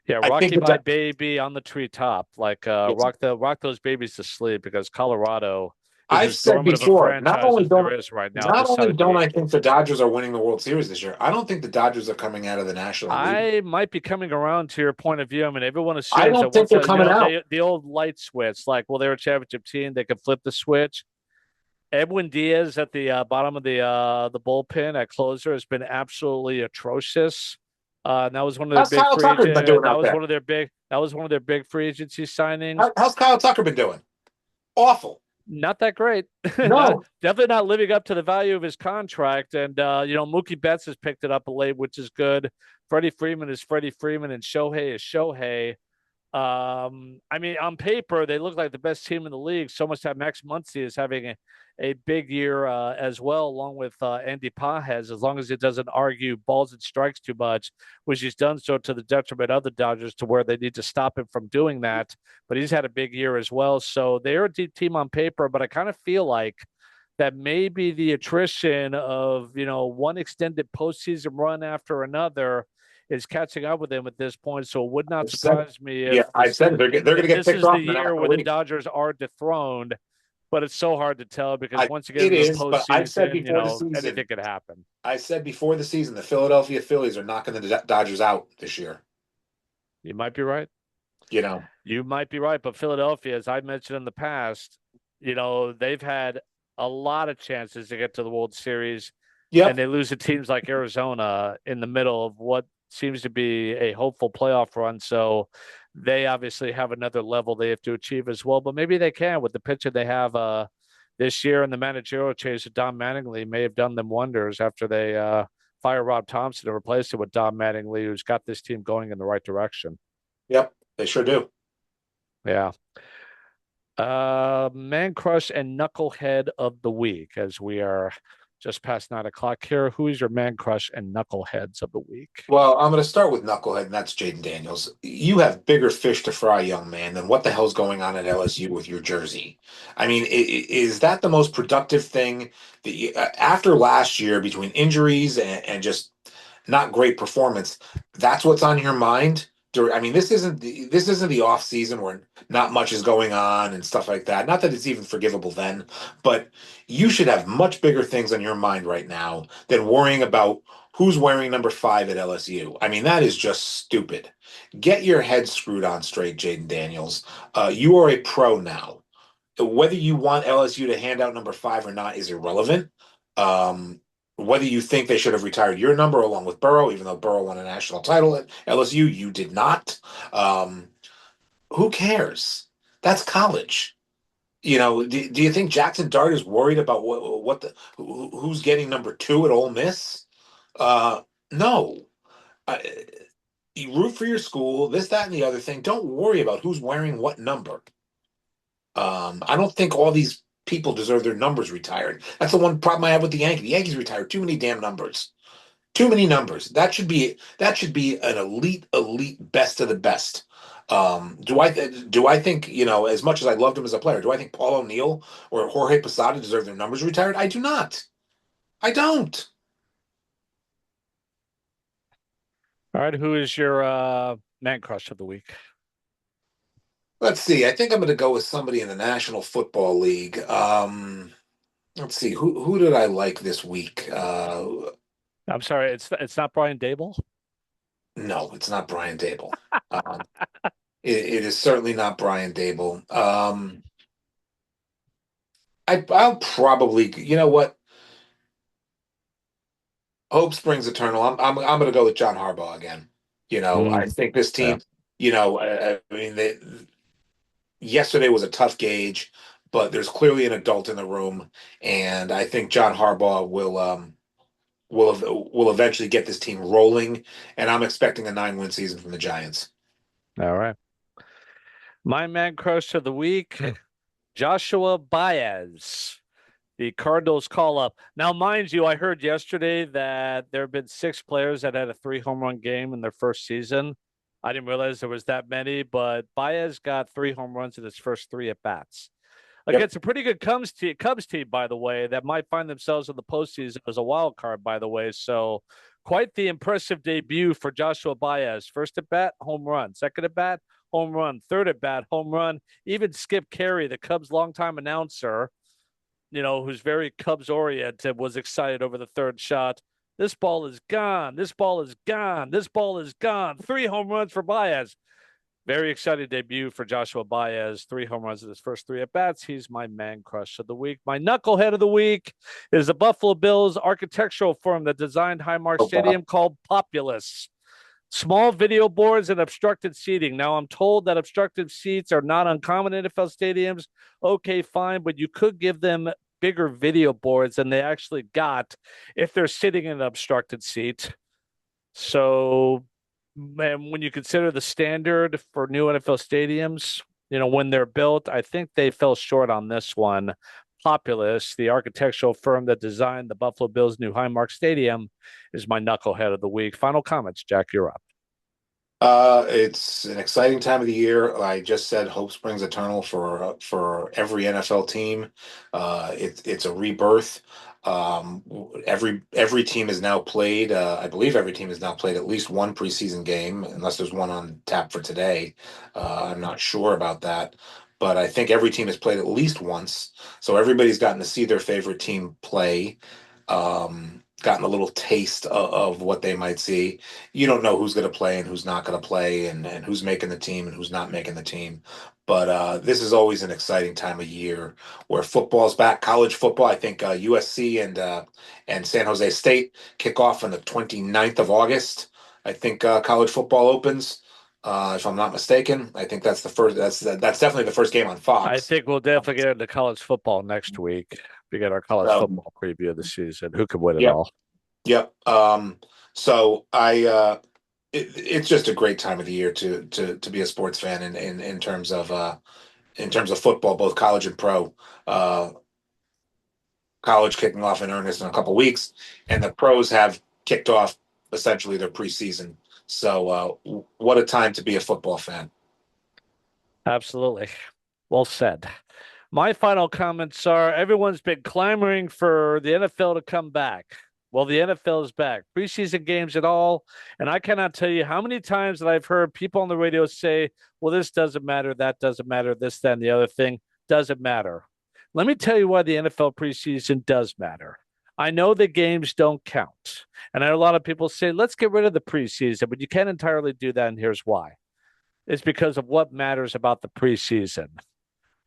Yeah, I think Rocky my baby on the treetop. Like rock those babies to sleep because Colorado is I've as said dormant of a before, franchise as there is right now not this side only of the don't I 80. think the Dodgers are winning the World Series this year, I don't think the Dodgers are coming out of the National League. I might be coming around to your point of view. I mean, everyone I assumes don't that think once they're coming out. the old light switch, like, well, they're a championship team, they could flip the switch. Edwin Diaz at the bottom of the bullpen at closer has been absolutely atrocious. That was one of their How's big Kyle free Tucker been doing that out was there? one of their big free agency signings. How's Kyle Tucker been doing? Awful. Not that great. No. Definitely not living up to the value of his contract. And Mookie Betts has picked it up a late, which is good. Freddie Freeman is Freddie Freeman, and Shohei is Shohei. I mean, on paper, they look like the best team in the league. So much that Max Muncy is having a big year as well, along with Andy Pajes, as long as it doesn't argue balls and strikes too much, which he's done so to the detriment of the Dodgers to where they need to stop him from doing that. But he's had a big year as well. So they're a deep team on paper, but I kind of feel like that maybe the attrition of, one extended postseason run after another is catching up with him at this point. So it would not surprise me if I said they're going to get this picked is off the in the year National where the League. Dodgers are dethroned. But it's so hard to tell because once you get It into the is, but I've said postseason, before the season, anything could happen. I said before the season, the Philadelphia Phillies are knocking the Dodgers out this year. You might be right. You might be right. But Philadelphia, as I mentioned in the past, they've had a lot of chances to get to the World Series. Yep. And they lose to teams like Arizona in the middle of what seems to be a hopeful playoff run. So they obviously have another level they have to achieve as well. But maybe they can with the pitcher they have this year, and the managerial change of Don Mattingly may have done them wonders after they fire Rob Thompson and replace him with Don Mattingly, who's got this team going in the right direction. Yep, they sure do. Yeah. Mancrush and Knucklehead of the week, as we are just past 9 o'clock here. Who is your Mancrush and Knuckleheads of the week? Well, I'm going to start with Knucklehead, and that's Jaden Daniels. You have bigger fish to fry, young man, than what the hell's going on at LSU with your jersey. I mean, is that the most productive thing that after last year, between injuries and just not great performance, that's what's on your mind? I mean, this isn't the off season where not much is going on and stuff like that. Not that it's even forgivable then, but you should have much bigger things on your mind right now than worrying about who's wearing number 5 at LSU. I mean, that is just stupid. Get your head screwed on straight, Jaden Daniels. You are a pro now. Whether you want LSU to hand out number 5 or not is irrelevant. Whether you think they should have retired your number along with Burrow, even though Burrow won a national title at LSU, you did not. Who cares? That's college. Do you think Jackson Dart is worried about who's getting number 2 at Ole Miss? No. You root for your school, this, that, and the other thing. Don't worry about who's wearing what number. I don't think all these people deserve their numbers retired. That's the one problem I have with the Yankees. The Yankees retire too many damn numbers. Too many numbers. That should be an elite best of the best. Do I think, as much as I loved him as a player, do I think Paul O'Neill or Jorge Posada deserve their numbers retired? I do not. I don't. All right, who is your man crush of the week? Let's see. I think I'm going to go with somebody in the National Football League. Let's see. Who did I like this week? I'm sorry, it's not Brian Dable. No, it's not Brian Dable. Um, it is certainly not Brian Dable. I'll probably, you know what? Hope springs eternal. I'm going to go with John Harbaugh again. I Mm, think this yeah. team. I mean, yesterday was a tough gauge, but there's clearly an adult in the room, and I think John Harbaugh will eventually get this team rolling. And I'm expecting a 9-win season from the Giants. All right. My man crush of the week, Joshua Baez. The Cardinals call up. Now, mind you, I heard yesterday that there have been 6 players that had a 3 home run game in their first season. I didn't realize there was that many, but Baez got 3 home runs in his first 3 at-bats Yep. against a pretty good Cubs team, by the way, that might find themselves in the postseason as a wild card, by the way. So quite the impressive debut for Joshua Baez. First at bat, home run. Second at bat, home run. Third at bat, home run. Even Skip Carey, the Cubs' longtime announcer, who's very Cubs oriented, was excited over the third shot. This ball is gone. This ball is gone. This ball is gone. 3 home runs for Baez. Very exciting debut for Joshua Baez. 3 home runs in his first 3 at-bats. He's my man crush of the week. My knucklehead of the week is the Buffalo Bills architectural firm that designed Highmark Oh, Stadium called Populous. Small video boards and obstructed seating. Now, I'm told that obstructed seats are not uncommon in NFL stadiums. Okay, fine, but you could give them bigger video boards than they actually got if they're sitting in an obstructed seat. So, man, when you consider the standard for new NFL stadiums, when they're built, I think they fell short on this one. Populous, the architectural firm that designed the Buffalo Bills' new Highmark Stadium, is my knucklehead of the week. Final comments, Jack, you're up. It's an exciting time of the year. I just said hope springs eternal for every NFL team. It's a rebirth. Every team is now played. I believe every team has now played at least one preseason game, unless there's one on tap for today. I'm not sure about that, but I think every team has played at least once. So everybody's gotten to see their favorite team play. Gotten a little taste of what they might see. You don't know who's going to play and who's not going to play, and who's making the team and who's not making the team. But this is always an exciting time of year where football's back. College football, I think USC and San Jose State kick off on the 29th of August. I think college football opens. If I'm not mistaken, I think that's the first. That's definitely the first game on I Fox. think we'll definitely get into college football next week. We get our college Um, football preview of the season. Who could win it yep, all? yep. So it's just a great time of the year to be a sports fan in terms of football, both college and pro. Uh, College kicking off in earnest in a couple weeks, and the pros have kicked off essentially their preseason. So, what a time to be a football fan. Absolutely. Well said. My final comments are everyone's been clamoring for the NFL to come back. Well, the NFL is back. Preseason games at all. And I cannot tell you how many times that I've heard people on the radio say, well, this doesn't matter, that doesn't matter, this, that, and the other thing doesn't matter. Let me tell you why the NFL preseason does matter. I know the games don't count. And I know a lot of people say, let's get rid of the preseason, but you can't entirely do that. And here's why. It's because of what matters about the preseason.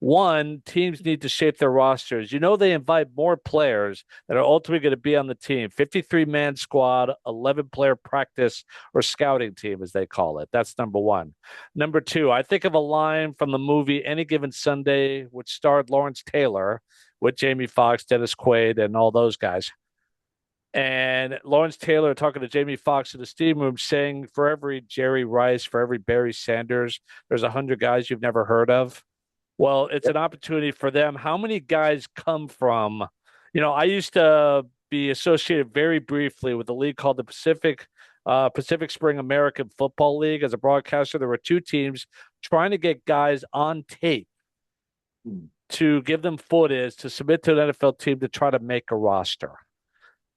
One, teams need to shape their rosters. They invite more players that are ultimately going to be on the team. 53-man squad, 11-player practice or scouting team, as they call it. That's number one. Number two, I think of a line from the movie Any Given Sunday, which starred Lawrence Taylor with Jamie Foxx, Dennis Quaid, and all those guys. And Lawrence Taylor talking to Jamie Foxx in the steam room saying, for every Jerry Rice, for every Barry Sanders, there's 100 guys you've never heard of. Well, it's an opportunity for them. How many guys come from, I used to be associated very briefly with a league called the Pacific Spring American Football League. As a broadcaster, there were two teams trying to get guys on tape to give them footage to submit to an NFL team to try to make a roster.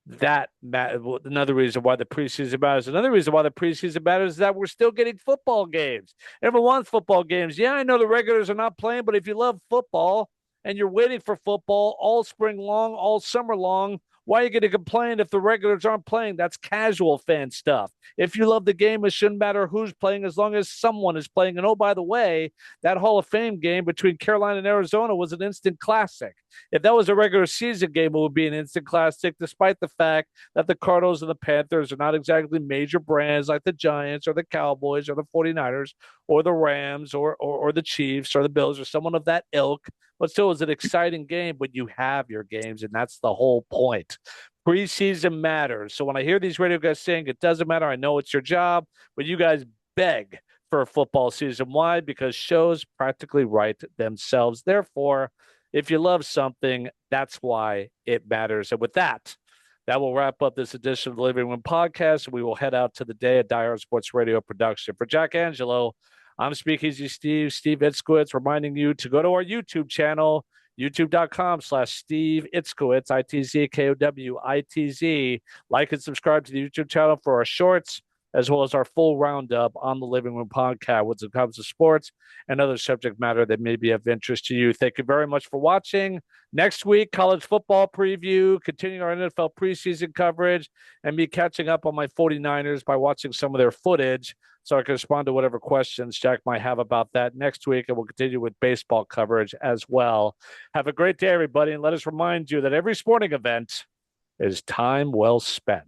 Another reason why the preseason matters. Another reason why the preseason matters is that we're still getting football games. Everyone wants football games. Yeah, I know the regulars are not playing, but if you love football and you're waiting for football all spring long, all summer long, why are you going to complain if the regulars aren't playing? That's casual fan stuff. If you love the game, it shouldn't matter who's playing as long as someone is playing. And oh, by the way, that Hall of Fame game between Carolina and Arizona was an instant classic. If that was a regular season game, it would be an instant classic, despite the fact that the Cardinals and the Panthers are not exactly major brands like the Giants or the Cowboys or the 49ers or the Rams or the Chiefs or the Bills or someone of that ilk. But still, it's an exciting game when you have your games, and that's the whole point. Preseason matters. So when I hear these radio guys saying it doesn't matter, I know it's your job, but you guys beg for a football season. Why? Because shows practically write themselves. Therefore, if you love something, that's why it matters. And with that, that will wrap up this edition of the Living Room Podcast. We will head out to the day at Die Sports Radio production. For Jack Angelo, I'm Speakeasy Steve Itzkowitz, reminding you to go to our YouTube channel, youtube.com/Steve Itzkowitz, ITZKOWITZ. Like and subscribe to the YouTube channel for our shorts, as well as our full roundup on the Living Room Podcast when it comes to sports and other subject matter that may be of interest to you. Thank you very much for watching. Next week, college football preview, continuing our NFL preseason coverage, and me catching up on my 49ers by watching some of their footage so I can respond to whatever questions Jack might have about that next week, and we'll continue with baseball coverage as well. Have a great day, everybody, and let us remind you that every sporting event is time well spent.